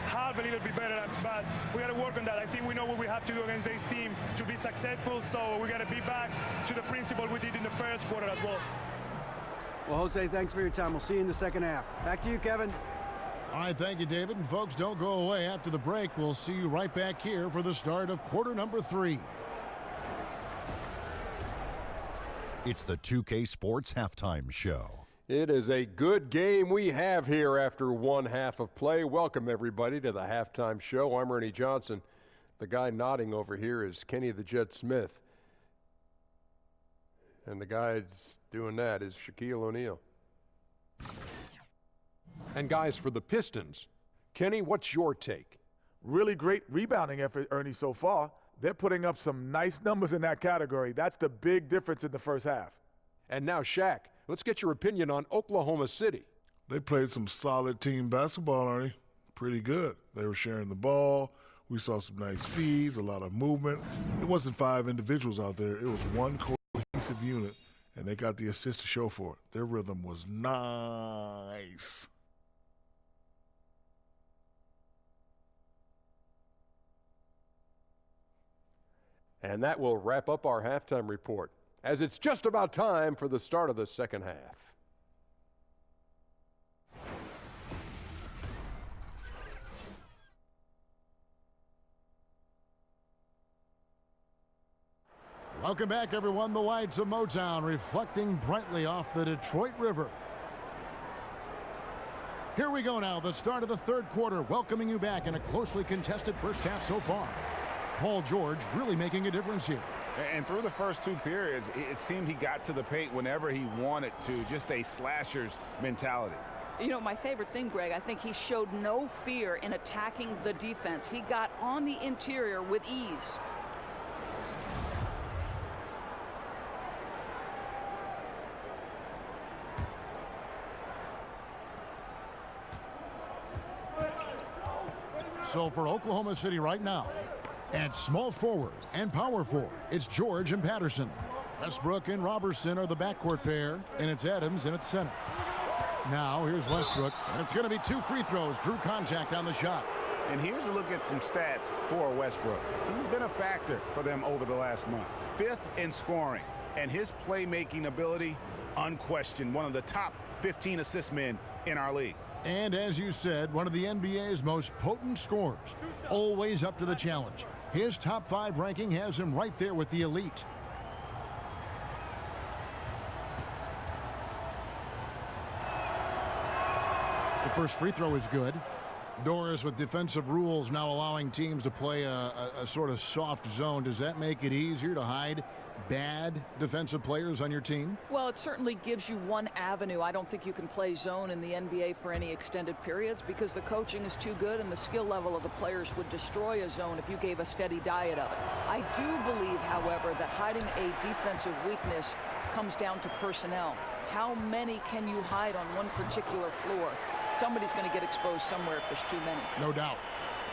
half a little bit better, but we got to work on that. I think we know what we have to do against this team to be successful, so we got to be back to the principle we did in the first quarter as well. Well, Jose, thanks for your time. We'll see you in the second half. Back to you, Kevin. All right, thank you, David. And folks, don't go away. After the break, we'll see you right back here for the start of quarter number 3. It's the 2K Sports Halftime Show. It is a good game we have here after one half of play. Welcome, everybody, to the halftime show. I'm Ernie Johnson. The guy nodding over here is Kenny the Jet Smith. And the guy that's doing that is Shaquille O'Neal. And guys, for the Pistons, Kenny, what's your take? Really great rebounding effort, Ernie, so far. They're putting up some nice numbers in that category. That's the big difference in the first half. And now, Shaq, let's get your opinion on Oklahoma City. They played some solid team basketball, Ernie. Pretty good. They were sharing the ball. We saw some nice feeds, a lot of movement. It wasn't 5 individuals out there. It was one cohesive unit, and they got the assist to show for it. Their rhythm was nice. And that will wrap up our halftime report, as it's just about time for the start of the second half. Welcome back, everyone. The lights of Motown reflecting brightly off the Detroit River. Here we go now, the start of the third quarter, welcoming you back in a closely contested first half so far. Paul George really making a difference here. And through the first two periods, it seemed he got to the paint whenever he wanted to, just a slasher's mentality. You know, my favorite thing, Greg, I think he showed no fear in attacking the defense. He got on the interior with ease. So for Oklahoma City right now, at small forward and power forward, it's George and Patterson. Westbrook and Robertson are the backcourt pair, and it's Adams in at center. Now here's Westbrook, and it's going to be 2 free throws. Drew contact on the shot. And here's a look at some stats for Westbrook. He's been a factor for them over the last month. 5th in scoring, and his playmaking ability, unquestioned, one of the top 15 assist men in our league. And as you said, one of the NBA's most potent scorers, always up to the challenge. His top 5 ranking has him right there with the elite. The first free throw is good. Doris, with defensive rules now allowing teams to play a sort of soft zone, does that make it easier to hide bad defensive players on your team? Well, it certainly gives you one avenue. I don't think you can play zone in the NBA for any extended periods because the coaching is too good and the skill level of the players would destroy a zone if you gave a steady diet of it. I do believe, however, that hiding a defensive weakness comes down to personnel. How many can you hide on one particular floor? Somebody's going to get exposed somewhere if there's too many. No doubt.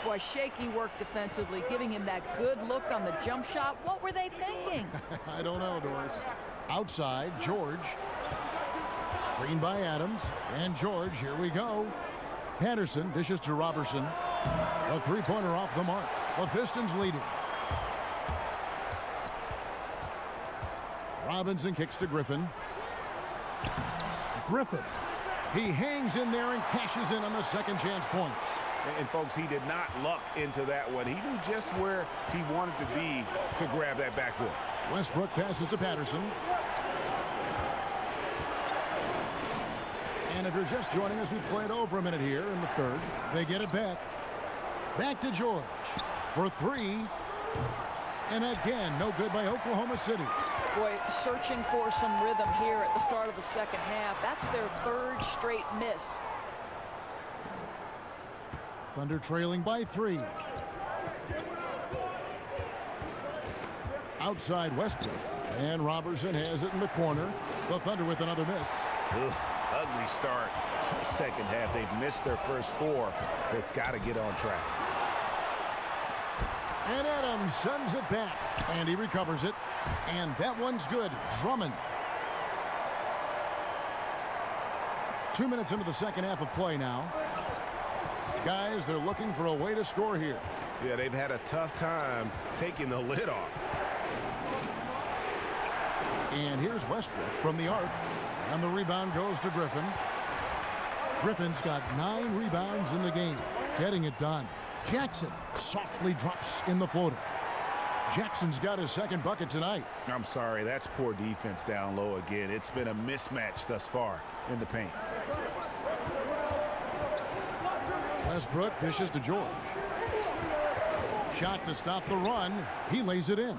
Boy, shaky work defensively, giving him that good look on the jump shot. What were they thinking? I don't know, Doris. Outside, George. Screen by Adams. And George, here we go. Patterson dishes to Robertson. A three-pointer off the mark. The Pistons leading. Robinson kicks to Griffin. Griffin. He hangs in there and cashes in on the second chance points. And folks, he did not luck into that one. He knew just where he wanted to be to grab that backboard. Westbrook passes to Patterson. And if you're just joining us, we played over a minute here in the third. They get it back. Back to George for 3. And again, no good by Oklahoma City. Boy, searching for some rhythm here at the start of the second half. That's their 3rd straight miss. Thunder trailing by 3. Outside Westbrook. And Robertson has it in the corner. The Thunder with another miss. Ugly start. Second half, they've missed their first 4. They've got to get on track. And Adams sends it back. And he recovers it. And that one's good. Drummond. 2 minutes into the second half of play now. Guys, they're looking for a way to score here. Yeah, they've had a tough time taking the lid off. And here's Westbrook from the arc. And the rebound goes to Griffin. Griffin's got 9 rebounds in the game. Getting it done. Jackson softly drops in the floater. Jackson's got his second bucket tonight. I'm sorry, that's poor defense down low again. It's been a mismatch thus far in the paint. Westbrook dishes to George. Shot to stop the run. He lays it in.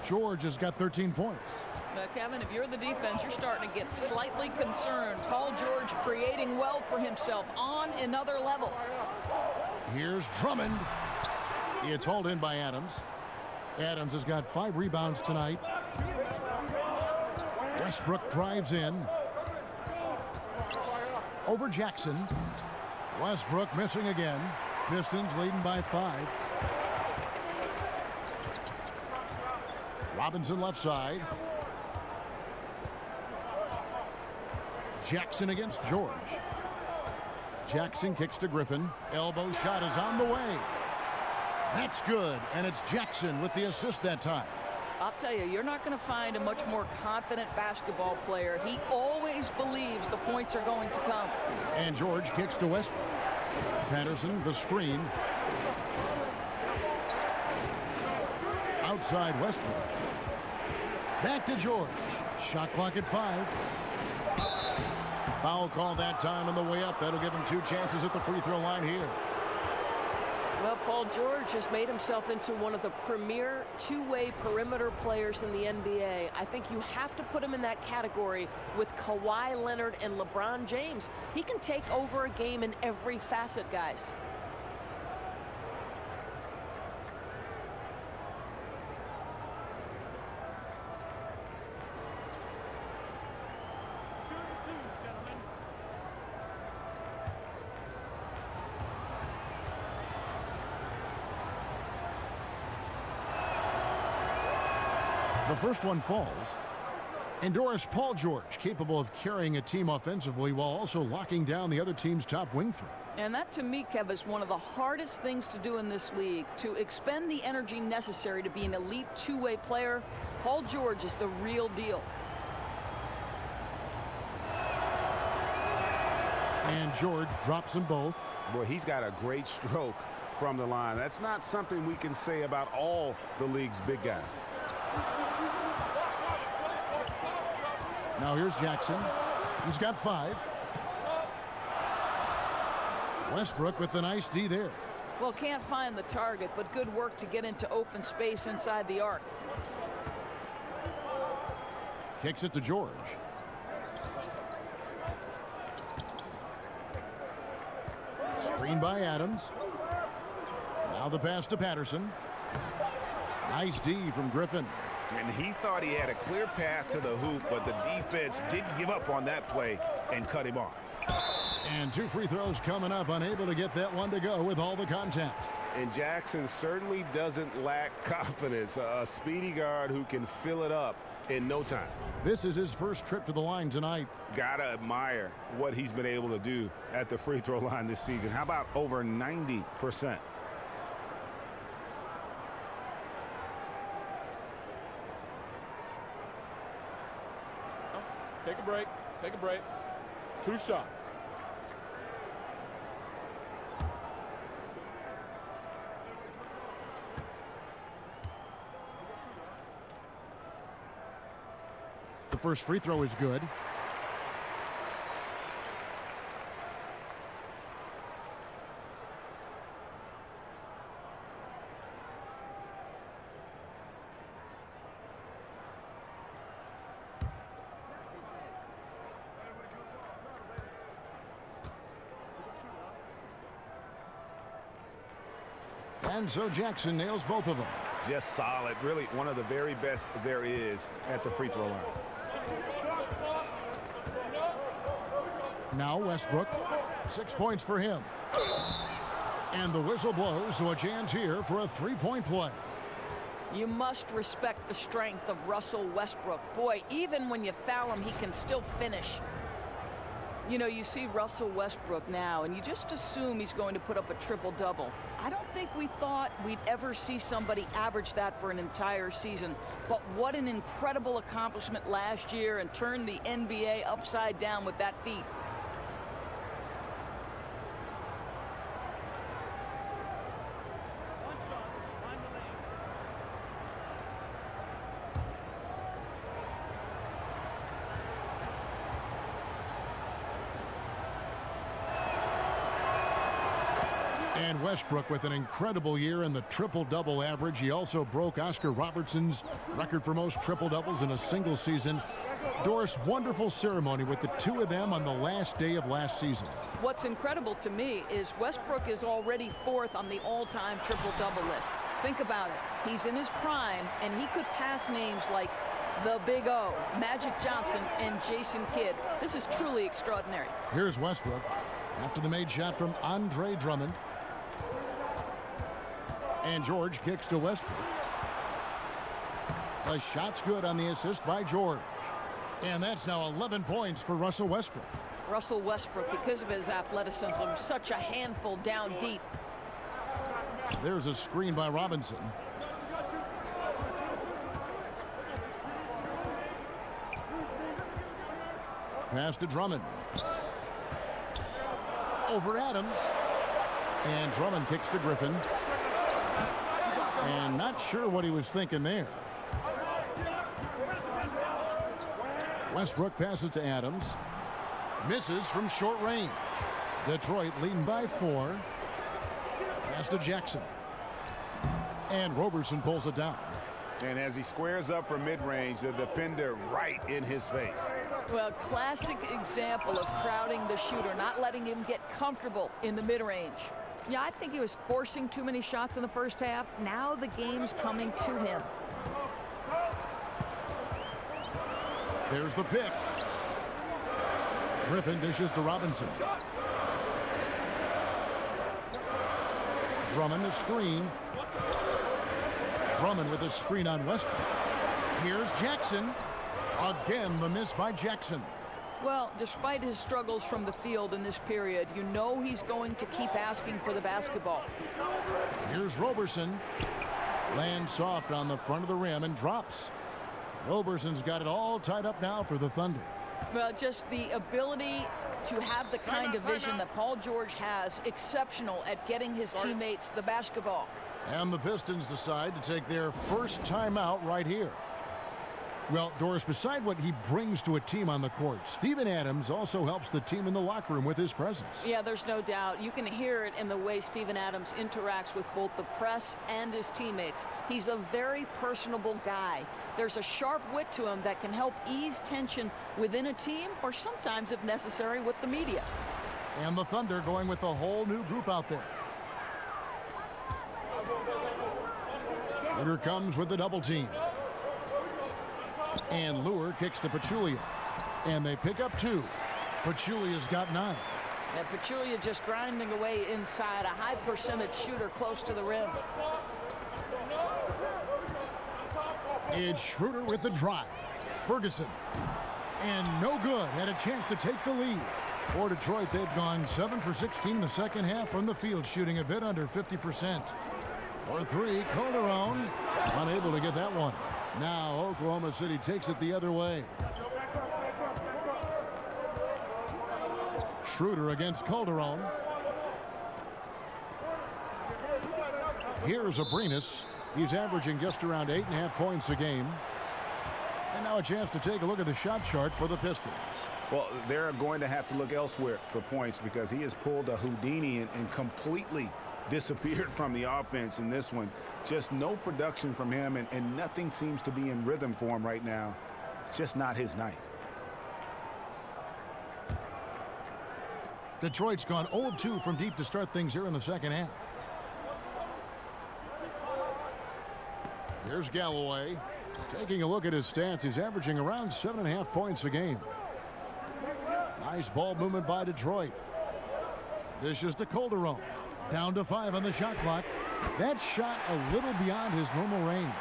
George has got 13 points. Now, Kevin, if you're the defense, you're starting to get slightly concerned. Paul George creating well for himself on another level. Here's Drummond. It's hauled in by Adams. Adams has got 5 rebounds tonight. Westbrook drives in. Over Jackson. Westbrook missing again. Pistons leading by 5. Robinson left side. Jackson against George. Jackson kicks to Griffin. Elbow shot is on the way. That's good, and it's Jackson with the assist that time. I'll tell you, you're not going to find a much more confident basketball player. He always believes the points are going to come. And George kicks to Westbrook. Patterson, the screen. Outside Westbrook. Back to George. Shot clock at 5. Foul call that time on the way up. That'll give him 2 chances at the free throw line here. Well, Paul George has made himself into one of the premier two-way perimeter players in the NBA. I think you have to put him in that category with Kawhi Leonard and LeBron James. He can take over a game in every facet, guys. The first one falls. And Doris, Paul George, capable of carrying a team offensively while also locking down the other team's top wing threat. And that, to me, Kev, is one of the hardest things to do in this league. To expend the energy necessary to be an elite two-way player, Paul George is the real deal. And George drops them both. Boy, he's got a great stroke from the line. That's not something we can say about all the league's big guys. Now here's Jackson. He's got 5. Westbrook with the nice D there. Well, can't find the target, but good work to get into open space inside the arc. Kicks it to George. Screen by Adams. Now the pass to Patterson. Nice D from Griffin. And he thought he had a clear path to the hoop, but the defense didn't give up on that play and cut him off. And 2 free throws coming up, unable to get that one to go with all the contact. And Jackson certainly doesn't lack confidence. A speedy guard who can fill it up in no time. This is his first trip to the line tonight. Gotta admire what he's been able to do at the free throw line this season. How about over 90%? Take a break. Take a break. 2 shots. The first free throw is good. And so Jackson nails both of them. Just solid. Really one of the very best there is at the free throw line. Now Westbrook. 6 points for him. And the whistle blows, so a chance here for a 3-point play. You must respect the strength of Russell Westbrook. Boy, even when you foul him, he can still finish. You know, you see Russell Westbrook now, and you just assume he's going to put up a triple-double. I don't think we thought we'd ever see somebody average that for an entire season. But what an incredible accomplishment last year, and turned the NBA upside down with that feat. And Westbrook with an incredible year in the triple-double average. He also broke Oscar Robertson's record for most triple-doubles in a single season. Doris, wonderful ceremony with the 2 of them on the last day of last season. What's incredible to me is Westbrook is already 4th on the all-time triple-double list. Think about it. He's in his prime, and he could pass names like the Big O, Magic Johnson, and Jason Kidd. This is truly extraordinary. Here's Westbrook after the made shot from Andre Drummond. And George kicks to Westbrook. The shot's good on the assist by George. And that's now 11 points for Russell Westbrook. Russell Westbrook, because of his athleticism, such a handful down deep. There's a screen by Robinson. Pass to Drummond. Over Adams. And Drummond kicks to Griffin. And not sure what he was thinking there. Westbrook passes to Adams. Misses from short range. Detroit leading by 4. Pass to Jackson. And Roberson pulls it down. And as he squares up for mid-range, the defender right in his face. Well, classic example of crowding the shooter, not letting him get comfortable in the mid-range. Yeah, I think he was forcing too many shots in the first half. Now the game's coming to him. There's the pick. Griffin dishes to Robinson. Drummond a screen. Drummond with a screen on Westbrook. Here's Jackson. Again, the miss by Jackson. Well, despite his struggles from the field in this period, you know he's going to keep asking for the basketball. Here's Roberson. Lands soft on the front of the rim and drops. Roberson's got it all tied up now for the Thunder. Well, just the ability to have the kind of vision that Paul George has, exceptional at getting his teammates the basketball. And the Pistons decide to take their first timeout right here. Well, Doris, beside what he brings to a team on the court, Steven Adams also helps the team in the locker room with his presence. Yeah, there's no doubt. You can hear it in the way Steven Adams interacts with both the press and his teammates. He's a very personable guy. There's a sharp wit to him that can help ease tension within a team or sometimes, if necessary, with the media. And the Thunder going with a whole new group out there. Shooter comes with the double team. And Lure kicks to Pachulia. And they pick up 2. Pachulia's got 9. And Pachulia just grinding away inside, a high percentage shooter close to the rim. It's Schroeder with the drive. Ferguson. And no good. Had a chance to take the lead. For Detroit, they've gone 7 for 16 the second half from the field, shooting a bit under 50%. For 3, Calderon. Unable to get that one. Now Oklahoma City takes it the other way. Schroeder against Calderon. Here's Abrinas. He's averaging just around 8.5 points a game. And now a chance to take a look at the shot chart for the Pistons. Well, they're going to have to look elsewhere for points because he has pulled a Houdini and completely disappeared from the offense in this one. Just no production from him, and nothing seems to be in rhythm for him right now. It's just not his night. Detroit's gone 0 of 2 from deep to start things here in the second half. Here's Galloway. Taking a look at his stats, he's averaging around 7.5 points a game. Nice ball movement by Detroit. Dishes to Calderon. Down to 5 on the shot clock. That shot a little beyond his normal range.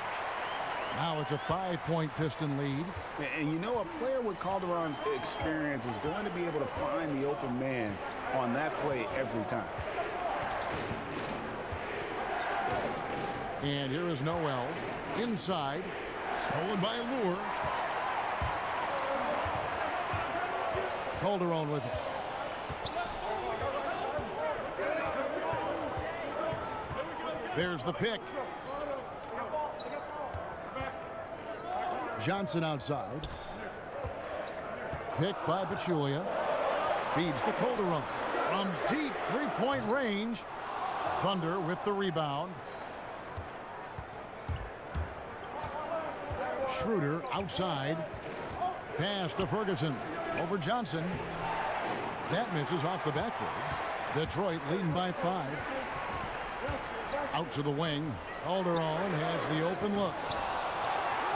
Now it's a 5-point Piston lead. And you know, a player with Calderon's experience is going to be able to find the open man on that play every time. And here is Noel. Inside. Stolen by Lure. Calderon with it. There's the pick. Johnson outside. Pick by Pachulia. Feeds to Calderon. From deep three-point range. Thunder with the rebound. Schroeder outside. Pass to Ferguson. Over Johnson. That misses off the backboard. Detroit leading by 5. Out to the wing. Calderon has the open look.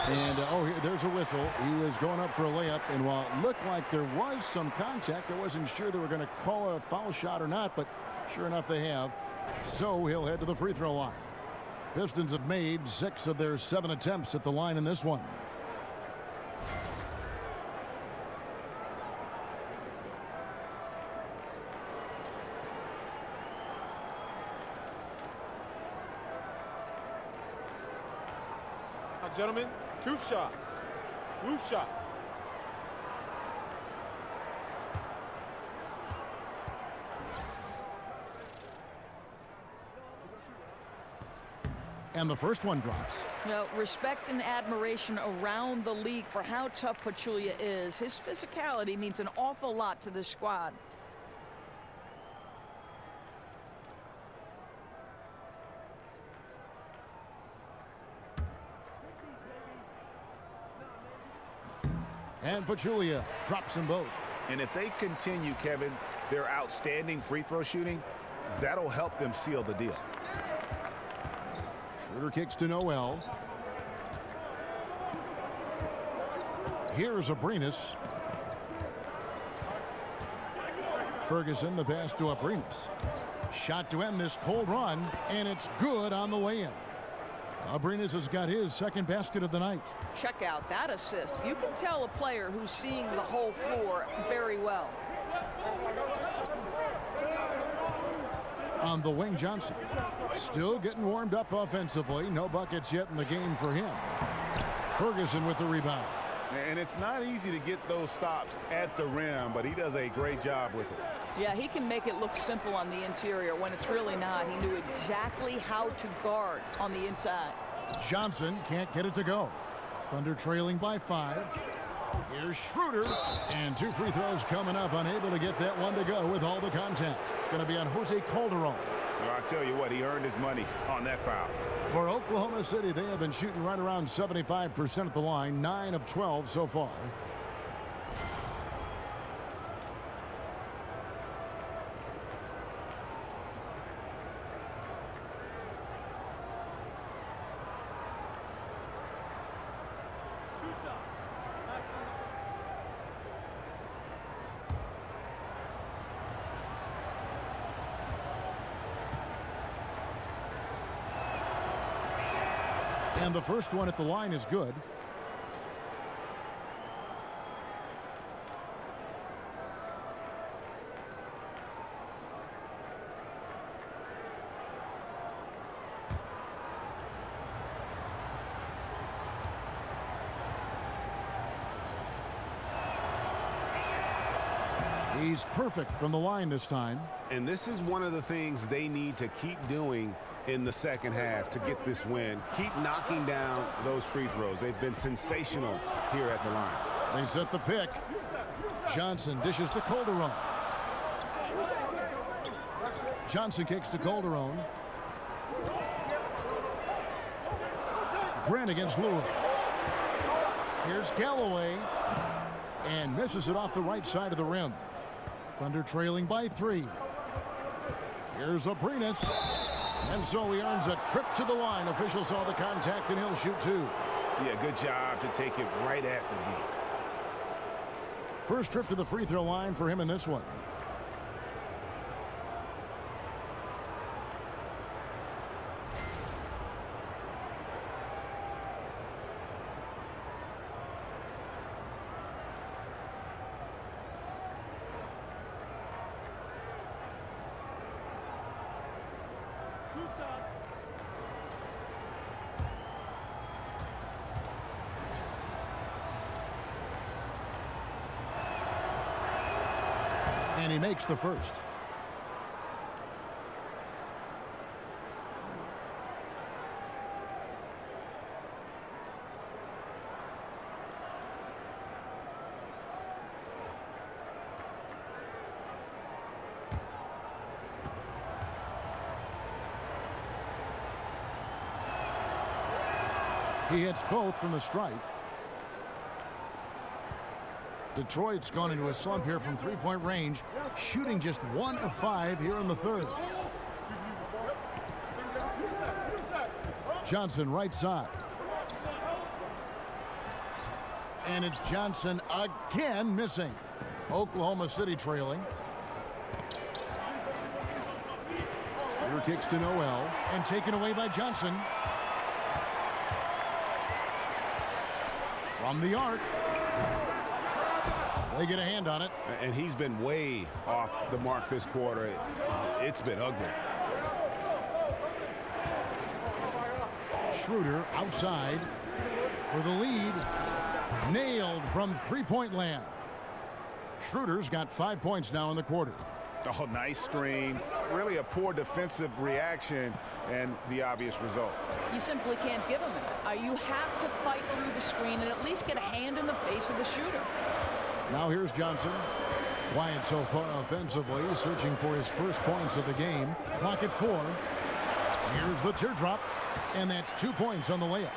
And, there's a whistle. He was going up for a layup, and while it looked like there was some contact, I wasn't sure they were going to call it a foul shot or not, but sure enough they have. So he'll head to the free throw line. Pistons have made 6 of their 7 attempts at the line in this one. Gentlemen, 2 shots. Loose shots. And the first one drops. Well, respect and admiration around the league for how tough Pachulia is. His physicality means an awful lot to this squad. And Pachulia drops them both. And if they continue, Kevin, their outstanding free throw shooting, that'll help them seal the deal. Schroeder kicks to Noel. Here's Abrinas. Ferguson, the pass to Abrinas. Shot to end this cold run, and it's good on the way in. Abrinas has got his second basket of the night. Check out that assist. You can tell a player who's seeing the whole floor very well. On the wing, Johnson. Still getting warmed up offensively. No buckets yet in the game for him. Ferguson with the rebound. And it's not easy to get those stops at the rim, but he does a great job with it. Yeah, he can make it look simple on the interior when it's really not. He knew exactly how to guard on the inside. Johnson can't get it to go. Thunder trailing by 5. Here's Schroeder, and 2 free throws coming up, unable to get that one to go with all the contact. It's going to be on Jose Calderon. Well, I tell you what, he earned his money on that foul. For Oklahoma City, they have been shooting right around 75% at the line, 9 of 12 so far. And the first one at the line is good. He's perfect from the line this time. And this is one of the things they need to keep doing in the second half to get this win. Keep knocking down those free throws. They've been sensational here at the line. They set the pick. Johnson dishes to Calderon. Johnson kicks to Calderon. Grant against Lewis. Here's Galloway. And misses it off the right side of the rim. Thunder trailing by 3. Here's Abrinas. And so he earns a trip to the line. Official saw the contact, and he'll shoot 2. Yeah, good job to take it right at the D. First trip to the free throw line for him in this one. And he makes the first. He hits both from the stripe. Detroit's gone into a slump here from three-point range, shooting just 1 of 5 here in the third. Johnson right side. And it's Johnson again missing. Oklahoma City trailing. Schroeder kicks to Noel and taken away by Johnson. From the arc. They get a hand on it. And he's been way off the mark this quarter. It's been ugly. Schroeder outside for the lead. Nailed from three-point land. Schroeder's got 5 points now in the quarter. Oh, nice screen. Really a poor defensive reaction and the obvious result. You simply can't give him that. You have to fight through the screen and at least get a hand in the face of the shooter. Now here's Johnson. Quiet so far offensively, searching for his first points of the game. Clock at 4. Here's the teardrop, and that's 2 points on the layup.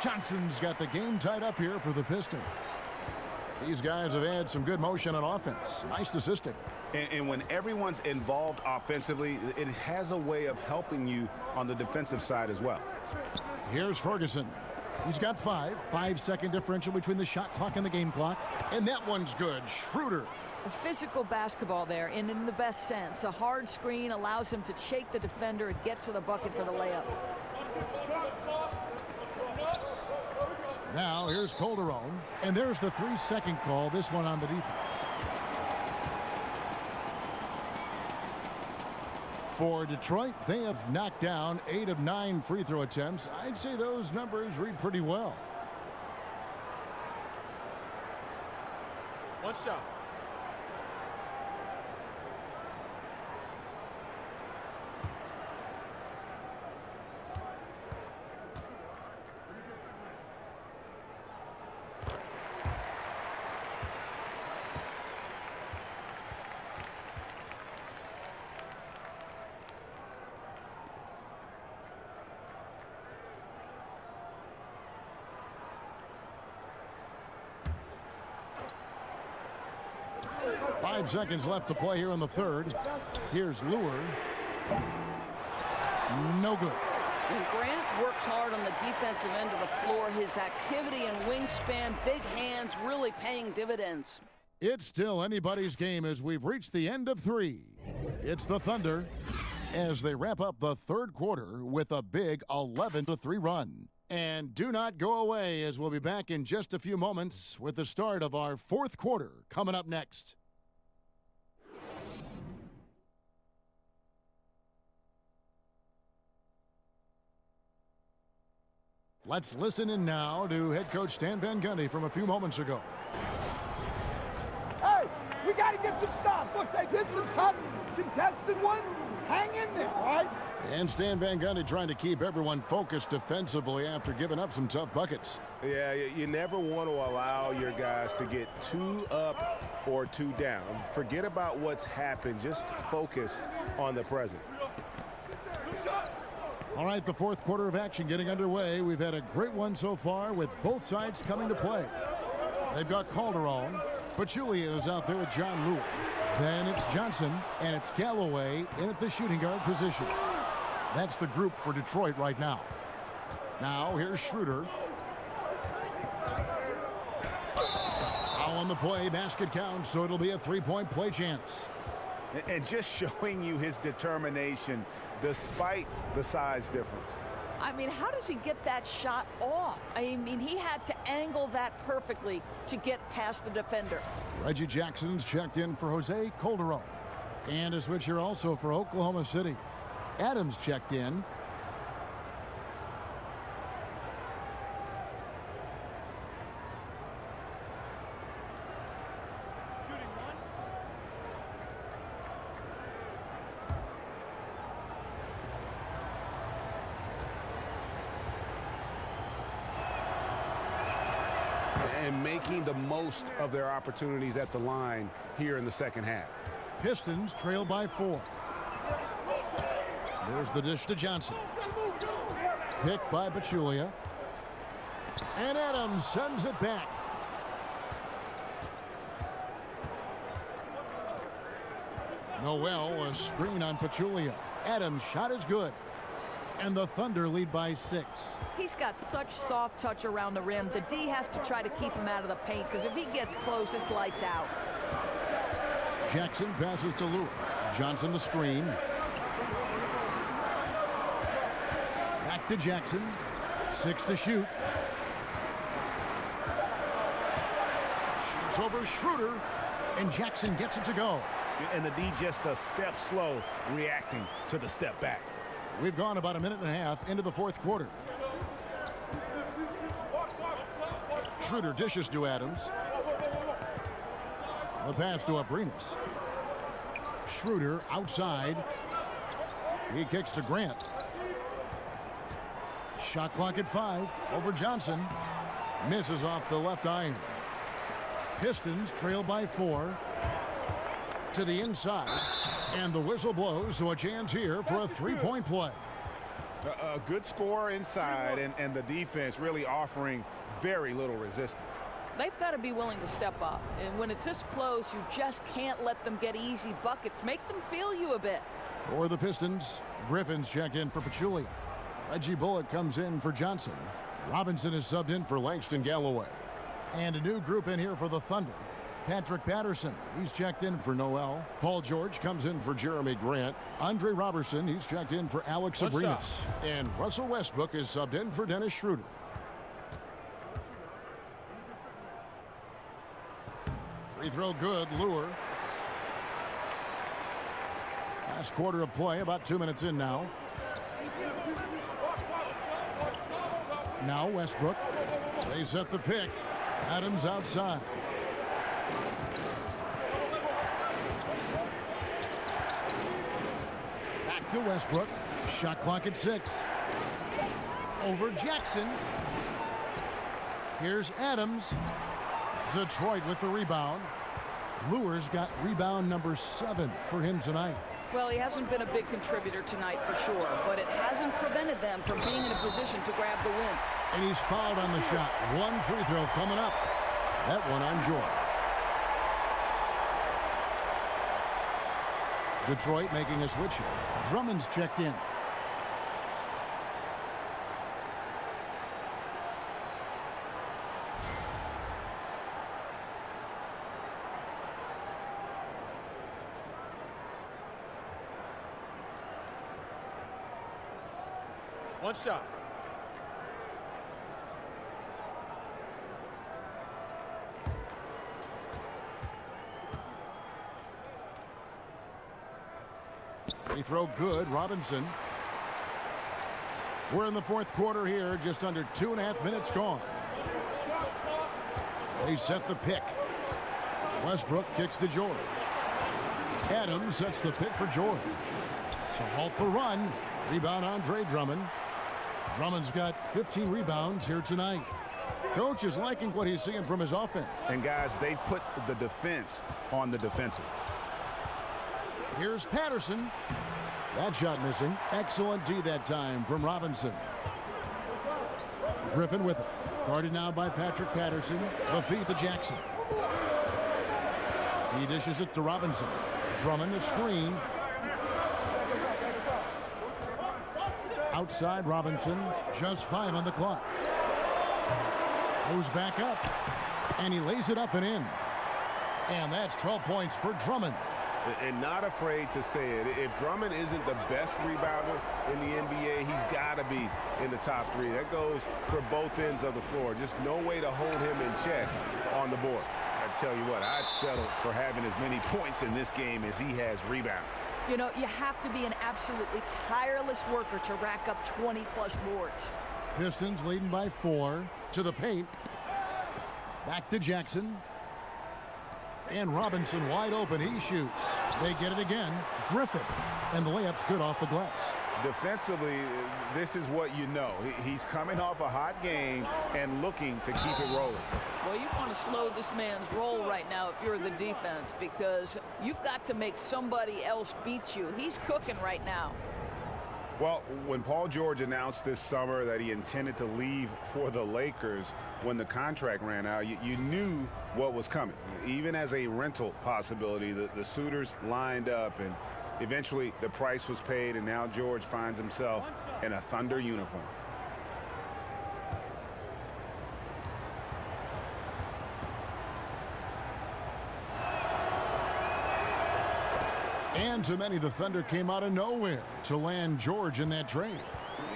Johnson's got the game tied up here for the Pistons. These guys have had some good motion on offense. Nice assisting. And when everyone's involved offensively, it has a way of helping you on the defensive side as well. Here's Ferguson. He's got 5. 5-second differential between the shot clock and the game clock. And that one's good. Schroeder. A physical basketball there, and in the best sense. A hard screen allows him to shake the defender and get to the bucket for the layup. Now here's Calderon, and there's the 3-second call, this one on the defense. For Detroit, they have knocked down 8 of 9 free throw attempts. I'd say those numbers read pretty well. One shot. Five seconds left to play here in the third. Here's Lure. No good. And Grant works hard on the defensive end of the floor. His activity and wingspan, big hands, really paying dividends. It's still anybody's game as we've reached the end of 3. It's the Thunder as they wrap up the third quarter with a big 11-3 run. And do not go away as we'll be back in just a few moments with the start of our fourth quarter coming up next. Let's listen in now to head coach Stan Van Gundy from a few moments ago. Hey, we got to get some stops. Look, they've hit some tough contested ones. Hang in there, all right? And Stan Van Gundy trying to keep everyone focused defensively after giving up some tough buckets. Yeah, you never want to allow your guys to get too up or too down. Forget about what's happened. Just focus on the present. All right, the fourth quarter of action getting underway. We've had a great one so far with both sides coming to play. They've got Calderon. Pachulia is out there with John Lewis. Then it's Johnson, and it's Galloway in at the shooting guard position. That's the group for Detroit right now. Now here's Schroeder. Foul on the play, basket counts, so it'll be a three-point play chance. And just showing you his determination despite the size difference. I mean, how does he get that shot off? I mean, he had to angle that perfectly to get past the defender. Reggie Jackson's checked in for Jose Calderon. And a switch here also for Oklahoma City. Adams checked in. And making the most of their opportunities at the line here in the second half. Pistons trail by 4. There's the dish to Johnson. Picked by Pachulia. And Adams sends it back. Noel, a screen on Pachulia. Adams' shot is good. And the Thunder lead by 6. He's got such soft touch around the rim. The D has to try to keep him out of the paint because if he gets close, it's lights out. Jackson passes to Lewis. Johnson the screen. Back to Jackson. 6 to shoot. Shoots over Schroeder. And Jackson gets it to go. And the D just a step slow, reacting to the step back. We've gone about a minute and a half into the fourth quarter. Schroeder dishes to Adams. The pass to Abrinas. Schroeder outside. He kicks to Grant. Shot clock at 5 over Johnson. Misses off the left iron. Pistons trail by 4 to the inside. And the whistle blows, so a chance here for a three-point play. A good score inside, and the defense really offering very little resistance. They've got to be willing to step up. And when it's this close, you just can't let them get easy buckets. Make them feel you a bit. For the Pistons, Griffin's checked in for Pachulia. Reggie Bullock comes in for Johnson. Robinson is subbed in for Langston Galloway. And a new group in here for the Thunder. Patrick Patterson, he's checked in for Noel. Paul George comes in for Jeremy Grant. Andre Robertson, he's checked in for Alex Abrinas. And Russell Westbrook is subbed in for Dennis Schroeder. Free throw good, Lure. Last quarter of play, about 2 minutes in now. Now Westbrook. They set the pick. Adams outside. Back to Westbrook. Shot clock at 6. Over Jackson. Here's Adams. Detroit with the rebound. Lure's got rebound number 7 for him tonight. Well, he hasn't been a big contributor tonight for sure, but it hasn't prevented them from being in a position to grab the win. And he's fouled on the shot. One free throw coming up. That one on George. Detroit making a switch here. Drummond's checked in. One shot. Free throw good, Robinson. We're in the fourth quarter here, just under 2.5 minutes gone. They set the pick. Westbrook kicks to George. Adams sets the pick for George. To halt the run, rebound Andre Drummond. Drummond's got 15 rebounds here tonight. Coach is liking what he's seeing from his offense. And guys, they've put the defense on the defensive. Here's Patterson. That shot missing. Excellent D that time from Robinson. Griffin with it. Guarded now by Patrick Patterson. The feed to Jackson. He dishes it to Robinson. Drummond a screen. Outside Robinson. Just 5 on the clock. Goes back up. And he lays it up and in. And that's 12 points for Drummond. And not afraid to say it. If Drummond isn't the best rebounder in the NBA, he's got to be in the top 3. That goes for both ends of the floor. Just no way to hold him in check on the board. I tell you what, I'd settle for having as many points in this game as he has rebounds. You know, you have to be an absolutely tireless worker to rack up 20-plus boards. Pistons leading by 4 to the paint. Back to Jackson. And Robinson wide open. He shoots. They get it again. Griffin. And the layup's good off the glass. Defensively, this is what you know. He's coming off a hot game and looking to keep it rolling. Well, you want to slow this man's roll right now if you're the defense, because you've got to make somebody else beat you. He's cooking right now. Well, when Paul George announced this summer that he intended to leave for the Lakers when the contract ran out, you knew what was coming. Even as a rental possibility, the suitors lined up, and eventually the price was paid, and now George finds himself in a Thunder uniform. And to many, the Thunder came out of nowhere to land George in that trade.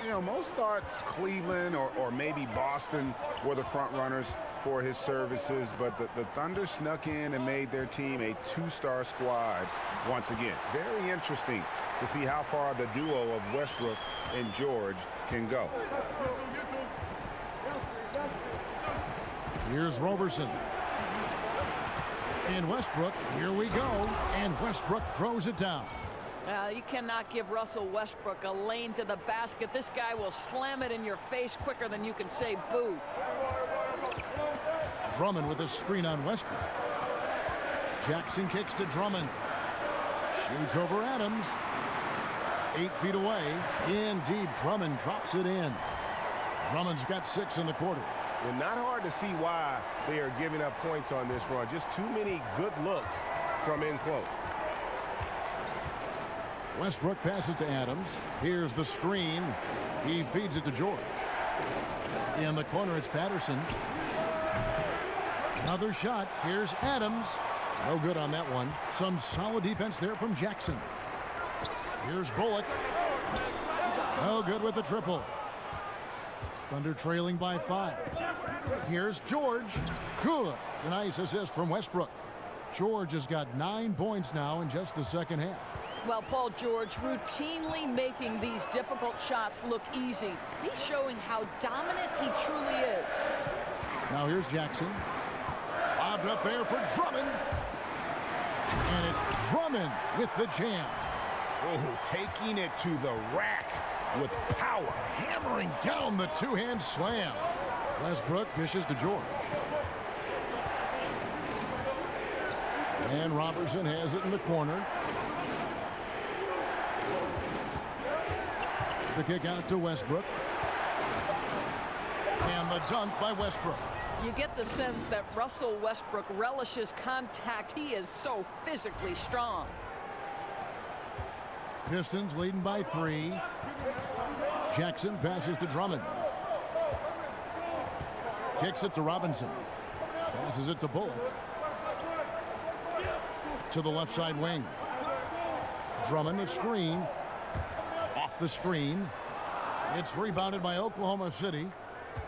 You know, most thought Cleveland or maybe Boston were the front runners for his services, but the Thunder snuck in and made their team a 2-star squad once again. Very interesting to see how far the duo of Westbrook and George can go. Here's Roberson. And Westbrook, here we go. And Westbrook throws it down. You cannot give Russell Westbrook a lane to the basket. This guy will slam it in your face quicker than you can say boo. Drummond with a screen on Westbrook. Jackson kicks to Drummond. Shoots over Adams. 8 feet away. In deep, Drummond drops it in. Drummond's got 6 in the quarter. And not hard to see why they are giving up points on this run. Just too many good looks from in close. Westbrook passes to Adams. Here's the screen. He feeds it to George. In the corner, it's Patterson. Another shot. Here's Adams. No good on that one. Some solid defense there from Jackson. Here's Bullock. No good with the triple. Thunder trailing by 5. Here's George. Good. A nice assist from Westbrook. George has got 9 points now in just the second half. Well, Paul George routinely making these difficult shots look easy. He's showing how dominant he truly is. Now here's Jackson. Lobbed up there for Drummond. And it's Drummond with the jam. Oh, taking it to the rack with power. Hammering down the two-hand slam. Westbrook dishes to George. And Robertson has it in the corner. The kick out to Westbrook. And the dunk by Westbrook. You get the sense that Russell Westbrook relishes contact. He is so physically strong. Pistons leading by 3. Jackson passes to Drummond. Kicks it to Robinson. Passes it to Bullock. To the left side wing. Drummond a screen. Off the screen. It's rebounded by Oklahoma City.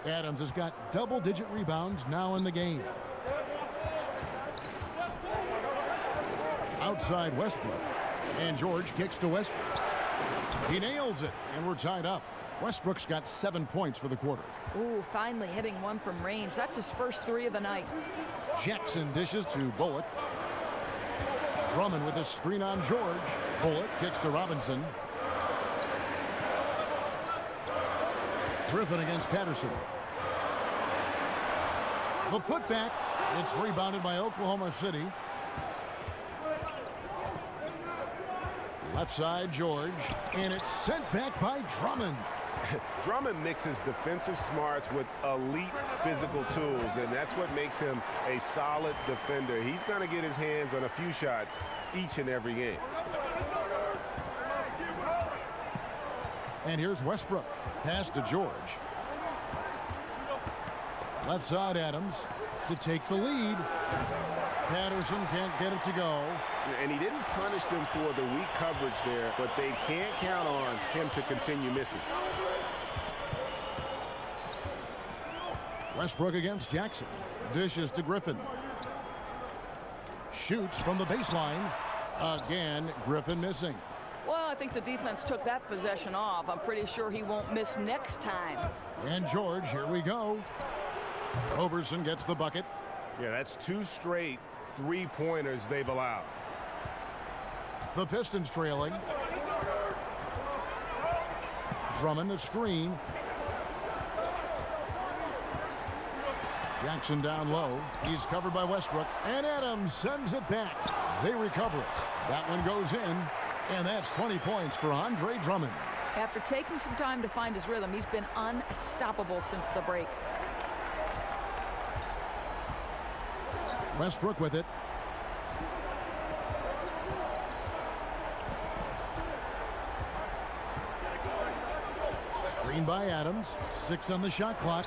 Adams has got double-digit rebounds now in the game. Outside Westbrook. And George kicks to Westbrook. He nails it, and we're tied up. Westbrook's got 7 points for the quarter. Ooh, finally hitting one from range. That's his first 3 of the night. Jackson dishes to Bullock. Drummond with a screen on George. Bullock kicks to Robinson. Griffin against Patterson. The putback. It's rebounded by Oklahoma City. Left side, George. And it's sent back by Drummond. Drummond mixes defensive smarts with elite physical tools, and that's what makes him a solid defender. He's going to get his hands on a few shots each and every game. And here's Westbrook. Pass to George. Left side, Adams to take the lead. Patterson can't get it to go. And he didn't punish them for the weak coverage there, but they can't count on him to continue missing. Westbrook against Jackson. Dishes to Griffin. Shoots from the baseline. Again, Griffin missing. Well, I think the defense took that possession off. I'm pretty sure he won't miss next time. And George, here we go. Robertson gets the bucket. Yeah, that's 2 straight 3-pointers they've allowed. The Pistons trailing. Drummond a screen. Jackson down low. He's covered by Westbrook. And Adams sends it back. They recover it. That one goes in. And that's 20 points for Andre Drummond. After taking some time to find his rhythm, he's been unstoppable since the break. Westbrook with it. Screen by Adams. 6 on the shot clock.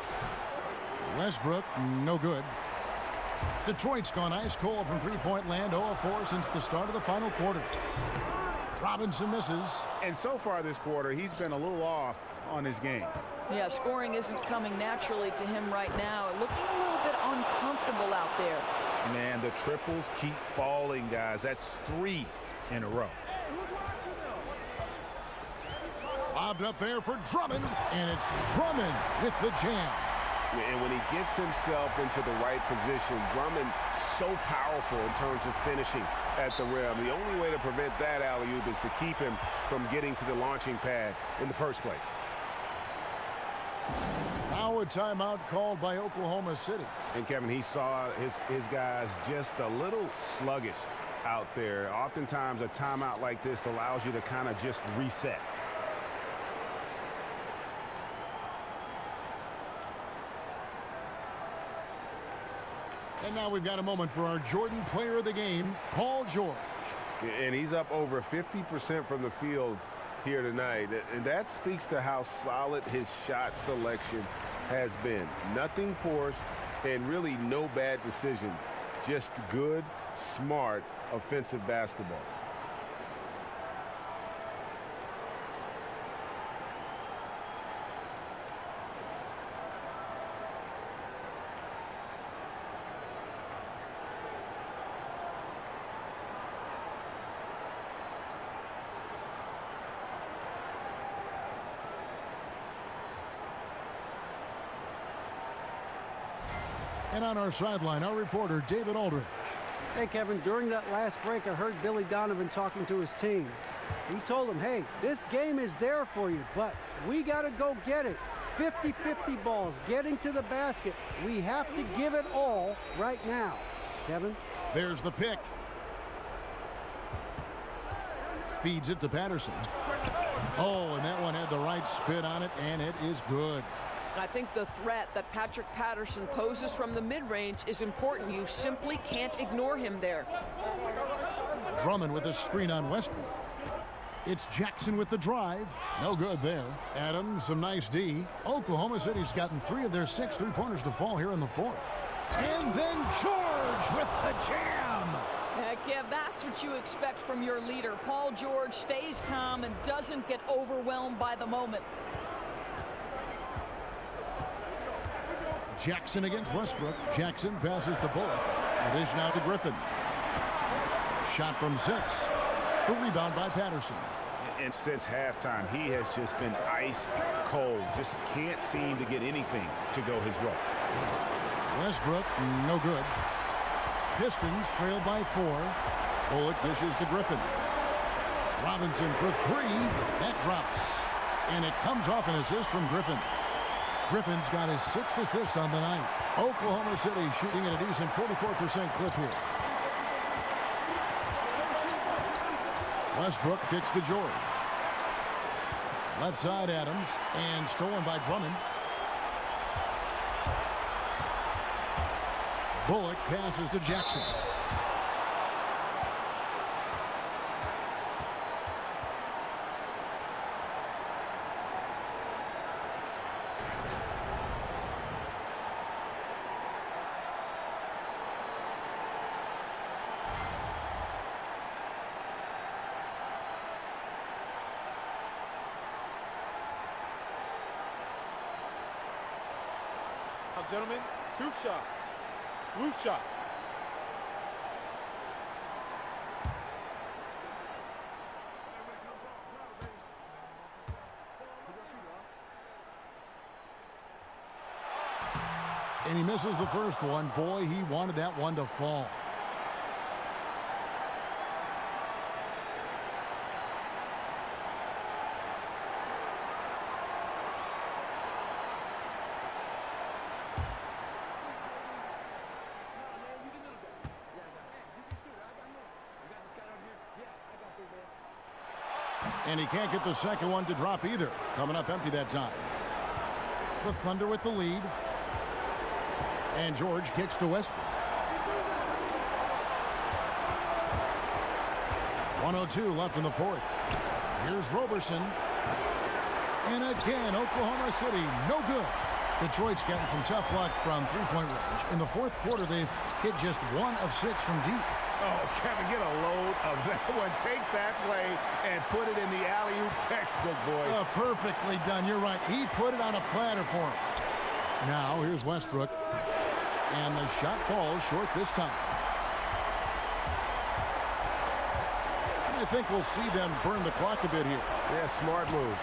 Westbrook, no good. Detroit's gone ice cold from three-point land, 0 of 4 since the start of the final quarter. Robinson misses. And so far this quarter, he's been a little off on his game. Yeah, scoring isn't coming naturally to him right now. Looking a little bit uncomfortable out there. Man, the triples keep falling, guys. That's 3 in a row. Lobbed up there for Drummond, and it's Drummond with the jam. And when he gets himself into the right position, Drummond so powerful in terms of finishing at the rim. The only way to prevent that alley-oop is to keep him from getting to the launching pad in the first place. Now a timeout called by Oklahoma City. And Kevin, he saw his guys just a little sluggish out there. Oftentimes a timeout like this allows you to kind of just reset. And now we've got a moment for our Jordan player of the game, Paul George. And he's up over 50% from the field here tonight. And that speaks to how solid his shot selection has been. Nothing forced and really no bad decisions. Just good, smart, offensive basketball. And on our sideline, our reporter, David Aldridge. Hey, Kevin, during that last break, I heard Billy Donovan talking to his team. He told them, hey, this game is there for you, but we got to go get it. 50-50 balls, getting to the basket. We have to give it all right now. Kevin? There's the pick. Feeds it to Patterson. Oh, and that one had the right spin on it, and it is good. I think the threat that Patrick Patterson poses from the mid-range is important. You simply can't ignore him there. Drummond with a screen on Westbrook. It's Jackson with the drive. No good there. Adams, some nice D. Oklahoma City's gotten 3 of their 6 three-pointers to fall here in the 4th. And then George with the jam. Heck yeah, that's what you expect from your leader. Paul George stays calm and doesn't get overwhelmed by the moment. Jackson against Westbrook. Jackson passes to Bullock. It is now to Griffin. Shot from 6. The rebound by Patterson. And since halftime, he has just been ice cold. Just can't seem to get anything to go his way. Westbrook, no good. Pistons trail by 4. Bullock dishes to Griffin. Robinson for 3. That drops. And it comes off an assist from Griffin. Griffin's got his 6th assist on the night. Oklahoma City shooting at a decent 44% clip here. Westbrook kicks to George. Left side Adams, and stolen by Drummond. Bullock passes to Jackson. Gentlemen, 2 shots. Loose shots. And he misses the first one. Boy, he wanted that one to fall. And he can't get the second one to drop either. Coming up empty that time. The Thunder with the lead. And George kicks to Westbrook. 1:02 left in the 4th. Here's Roberson. And again, Oklahoma City, no good. Detroit's gotten some tough luck from three-point range. In the 4th quarter, they've hit just 1 of 6 from deep. Oh, Kevin, get a load of that one. Take that play and put it in the alley-oop textbook, boys. Oh, perfectly done. You're right. He put it on a platter for him. Now, here's Westbrook. And the shot falls short this time. And I think we'll see them burn the clock a bit here. Yeah, smart move.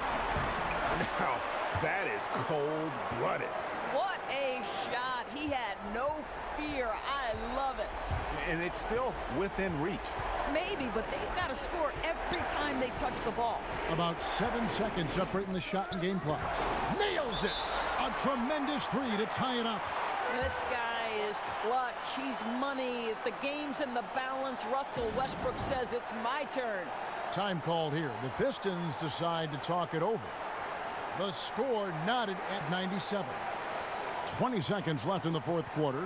Now, that is cold-blooded. What a shot. He had no fear. I love it. And it's still within reach. Maybe, but they've got to score every time they touch the ball. About 7 seconds separating the shot and game clocks. Nails it! A tremendous three to tie it up. This guy is clutch. He's money. The game's in the balance. Russell Westbrook says it's my turn. Time called here. The Pistons decide to talk it over. The score knotted at 97. 20 seconds left in the fourth quarter.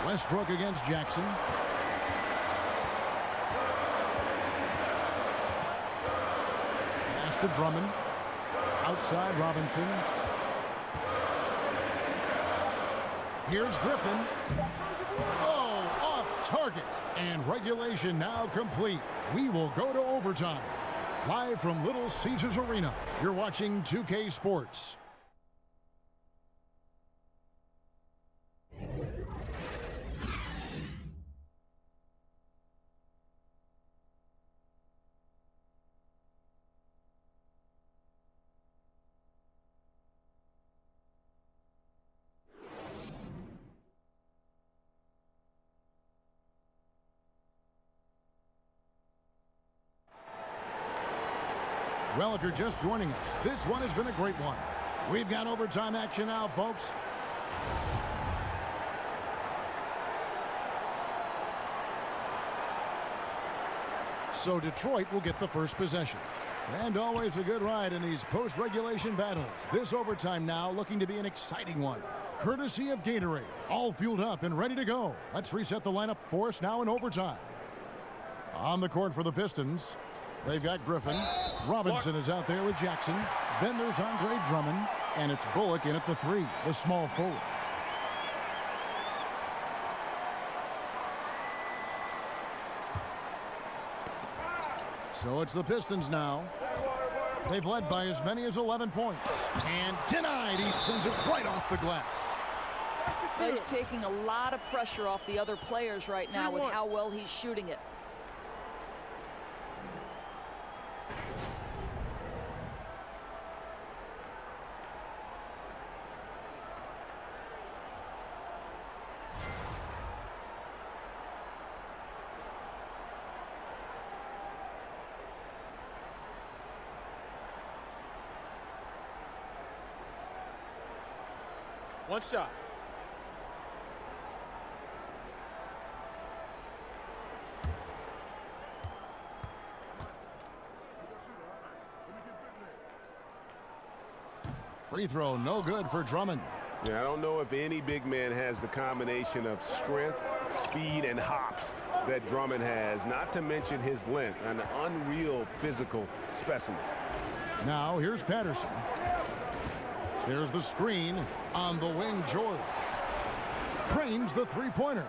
Westbrook against Jackson. Pass to Drummond. Outside Robinson. Here's Griffin. Oh, off target. And regulation now complete. We will go to overtime. Live from Little Caesars Arena, you're watching 2K Sports. Well, if you're just joining us, this one has been a great one. We've got overtime action now, folks. So Detroit will get the first possession. And always a good ride in these post-regulation battles. This overtime now looking to be an exciting one. Courtesy of Gatorade. All fueled up and ready to go. Let's reset the lineup for us now in overtime. On the court for the Pistons, they've got Griffin. Robinson is out there with Jackson. Then there's Andre Drummond. And it's Bullock in at the three, the small forward. So it's the Pistons now. They've led by as many as 11 points. And denied. He sends it right off the glass. He's taking a lot of pressure off the other players right now with how well he's shooting it. One shot. Free throw, no good for Drummond. Yeah, I don't know if any big man has the combination of strength, speed, and hops that Drummond has, not to mention his length, an unreal physical specimen. Now here's Patterson. There's the screen on the wing, George. Trains the three-pointer.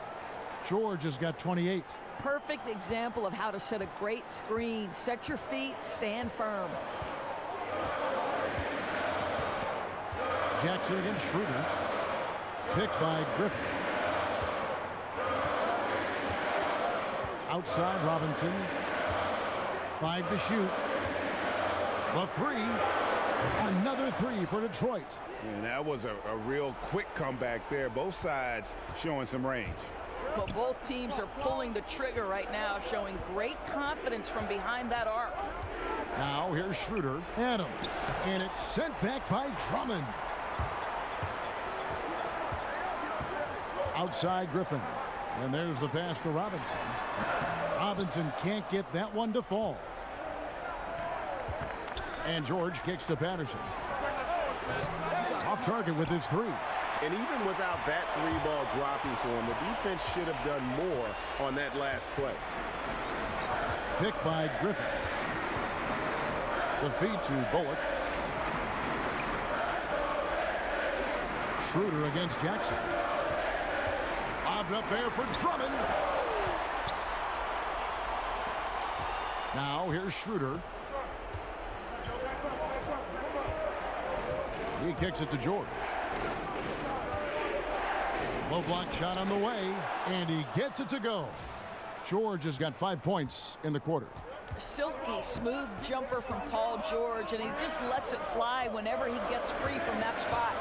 George has got 28. Perfect example of how to set a great screen. Set your feet, stand firm. Jackson against Schroeder. Picked by Griffin. Outside Robinson. 5 to shoot. The three. Another three for Detroit. And that was a real quick comeback there. Both sides showing some range. But both teams are pulling the trigger right now, showing great confidence from behind that arc. Now here's Schroeder. Adams. And it's sent back by Drummond. Outside Griffin. And there's the pass to Robinson. Robinson can't get that one to fall. And George kicks to Patterson. Off target with his three. And even without that three ball dropping for him, the defense should have done more on that last play. Picked by Griffin. The feed to Bullock. Schroeder against Jackson. Lobbed up there for Drummond. Now here's Schroeder. He kicks it to George. Low block shot on the way, and he gets it to go. George has got 5 points in the quarter. Silky smooth jumper from Paul George, and he just lets it fly whenever he gets free from that spot.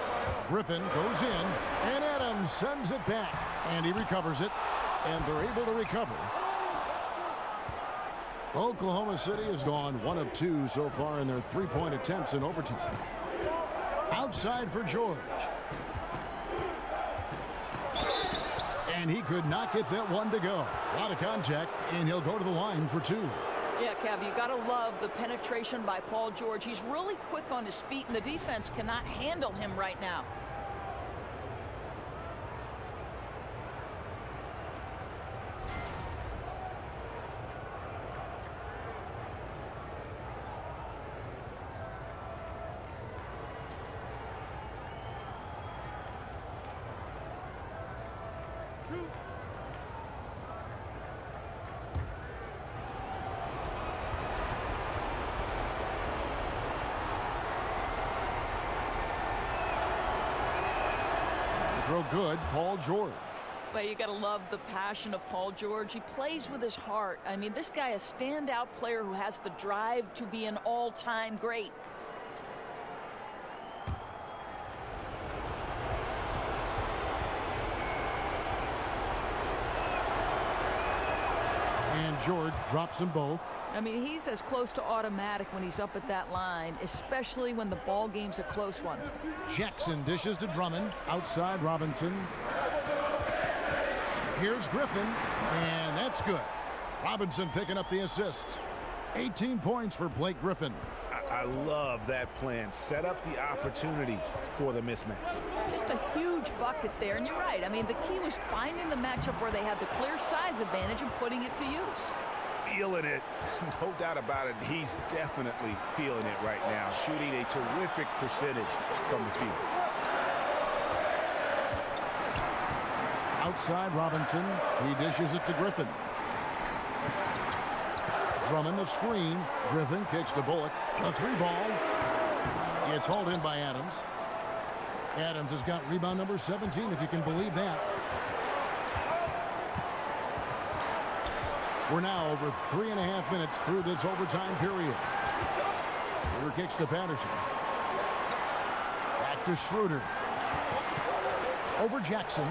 Griffin goes in, and Adams sends it back, and he recovers it, and they're able to recover. Oklahoma City has gone 1 of 2 so far in their three-point attempts in overtime. Outside for George. And he could not get that one to go. A lot of contact, and he'll go to the line for 2. Yeah, Kev, you got to love the penetration by Paul George. He's really quick on his feet, and the defense cannot handle him right now. Throw good, Paul George. But you got to love the passion of Paul George. He plays with his heart. I mean, this guy is a standout player who has the drive to be an all-time great. And George drops them both. I mean, he's as close to automatic when he's up at that line, especially when the ball game's a close one. Jackson dishes to Drummond. Outside Robinson. Here's Griffin, and that's good. Robinson picking up the assist. 18 points for Blake Griffin. I love that plan. Set up the opportunity for the mismatch. Just a huge bucket there, and you're right. I mean, the key was finding the matchup where they had the clear size advantage and putting it to use. Feeling it. No doubt about it. He's definitely feeling it right now. Shooting a terrific percentage from the field. Outside Robinson. He dishes it to Griffin. Drummond the screen. Griffin kicks to Bullock. A 3-ball. It's hauled in by Adams. Adams has got rebound number 17, if you can believe that. We're now over 3.5 minutes through this overtime period. Schroeder kicks to Patterson. Back to Schroeder. Over Jackson.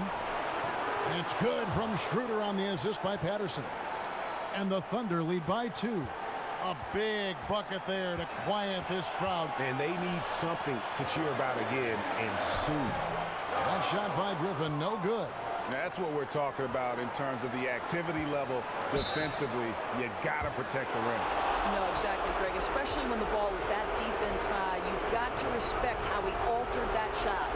It's good from Schroeder on the assist by Patterson. And the Thunder lead by 2. A big bucket there to quiet this crowd. And they need something to cheer about again, and soon. That shot by Griffin, no good. That's what we're talking about in terms of the activity level defensively. You got to protect the rim. No, exactly, Greg. Especially when the ball is that deep inside. You've got to respect how he altered that shot.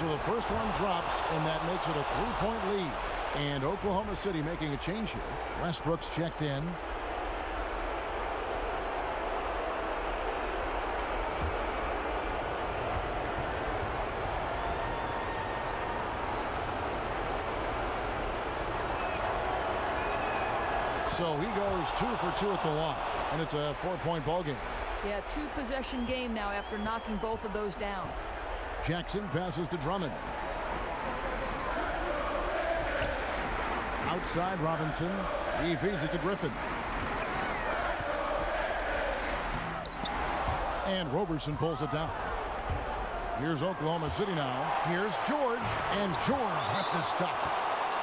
So the first one drops, and that makes it a 3-point lead. And Oklahoma City making a change here. Westbrook's checked in. So he goes 2 for 2 at the line, and it's a 4-point ball game. Yeah, 2-possession game now after knocking both of those down. Jackson passes to Drummond. Outside Robinson. He feeds it to Griffin. And Roberson pulls it down. Here's Oklahoma City now. Here's George. And George with the stuff.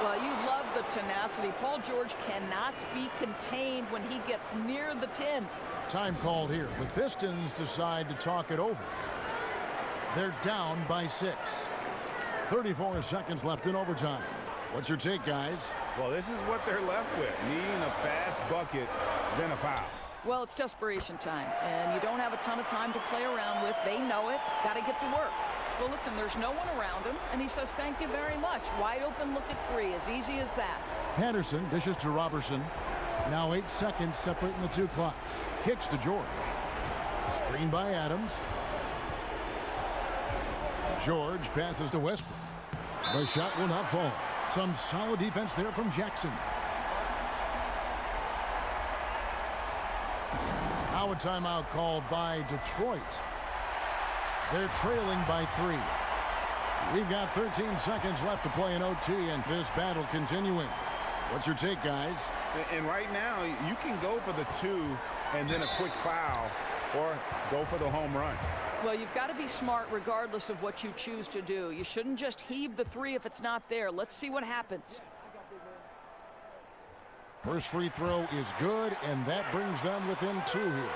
Well, you love the tenacity. Paul George cannot be contained when he gets near the 10. Time called here. The Pistons decide to talk it over. They're down by 6. 34 seconds left in overtime. What's your take, guys? Well, this is what they're left with. Needing a fast bucket, then a foul. Well, it's desperation time, and you don't have a ton of time to play around with. They know it. Got to get to work. Well, listen, there's no one around him, and he says thank you very much. Wide open look at 3, as easy as that. Patterson dishes to Robertson. Now 8 seconds separating the two clocks. Kicks to George. Screen by Adams. George passes to Westbrook. The shot will not fall. Some solid defense there from Jackson. Now a timeout called by Detroit. They're trailing by 3. We've got 13 seconds left to play in OT, and this battle continuing. What's your take, guys? And right now, you can go for the 2 and then a quick foul, or go for the home run. Well, you've got to be smart regardless of what you choose to do. You shouldn't just heave the 3 if it's not there. Let's see what happens. First free throw is good, and that brings them within 2 here.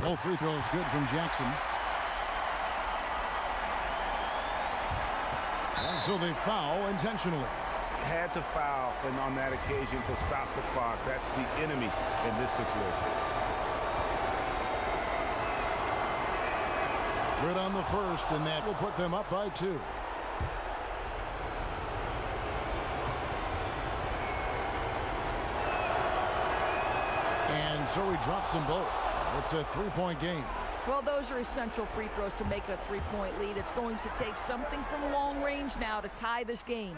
Both free throws good from Jackson. And so they foul intentionally. Had to foul, and on that occasion to stop the clock. That's the enemy in this situation. Good on the first, and that will put them up by 2. And so he drops them both. It's a 3-point game. Well, those are essential free throws to make it a 3-point lead. It's going to take something from long range now to tie this game.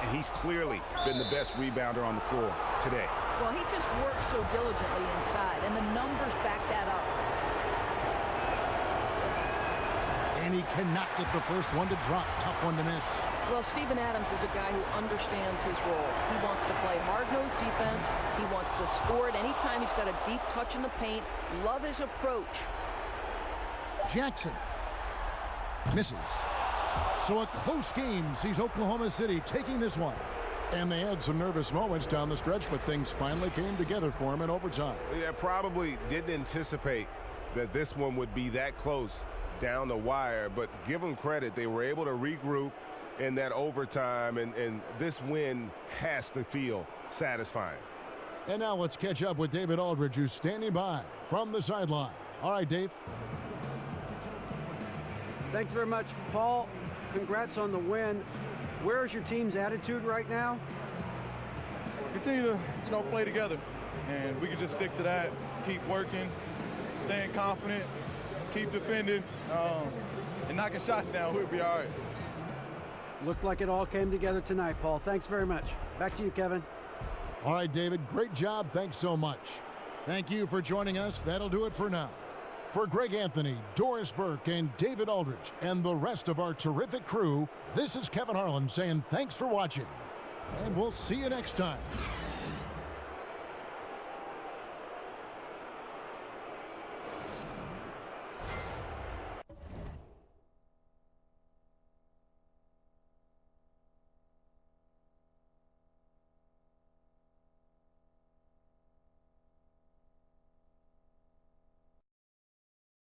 And he's clearly been the best rebounder on the floor today. Well, he just works so diligently inside, and the numbers back that up. And he cannot get the first one to drop. Tough one to miss. Well, Steven Adams is a guy who understands his role. He wants to play hard-nosed defense. He wants to score it anytime he's got a deep touch in the paint. Love his approach. Jackson misses. So a close game sees Oklahoma City taking this one. And they had some nervous moments down the stretch, but things finally came together for him in overtime. Yeah, probably didn't anticipate that this one would be that close down the wire, but give them credit. They were able to regroup in that overtime, and this win has to feel satisfying. And now let's catch up with David Aldridge, who's standing by from the sideline. All right, Dave. Thanks very much, Paul. Congrats on the win. Where's your team's attitude right now? Continue to, play together, and we can just stick to that, keep working, staying confident, keep defending, and knocking shots down. We'll be all right. Looked like it all came together tonight, Paul. Thanks very much. Back to you, Kevin. All right, David, great job. Thanks so much. Thank you for joining us. That'll do it for now. For Greg Anthony, Doris Burke, and David Aldridge, and the rest of our terrific crew, this is Kevin Harlan saying thanks for watching. And we'll see you next time.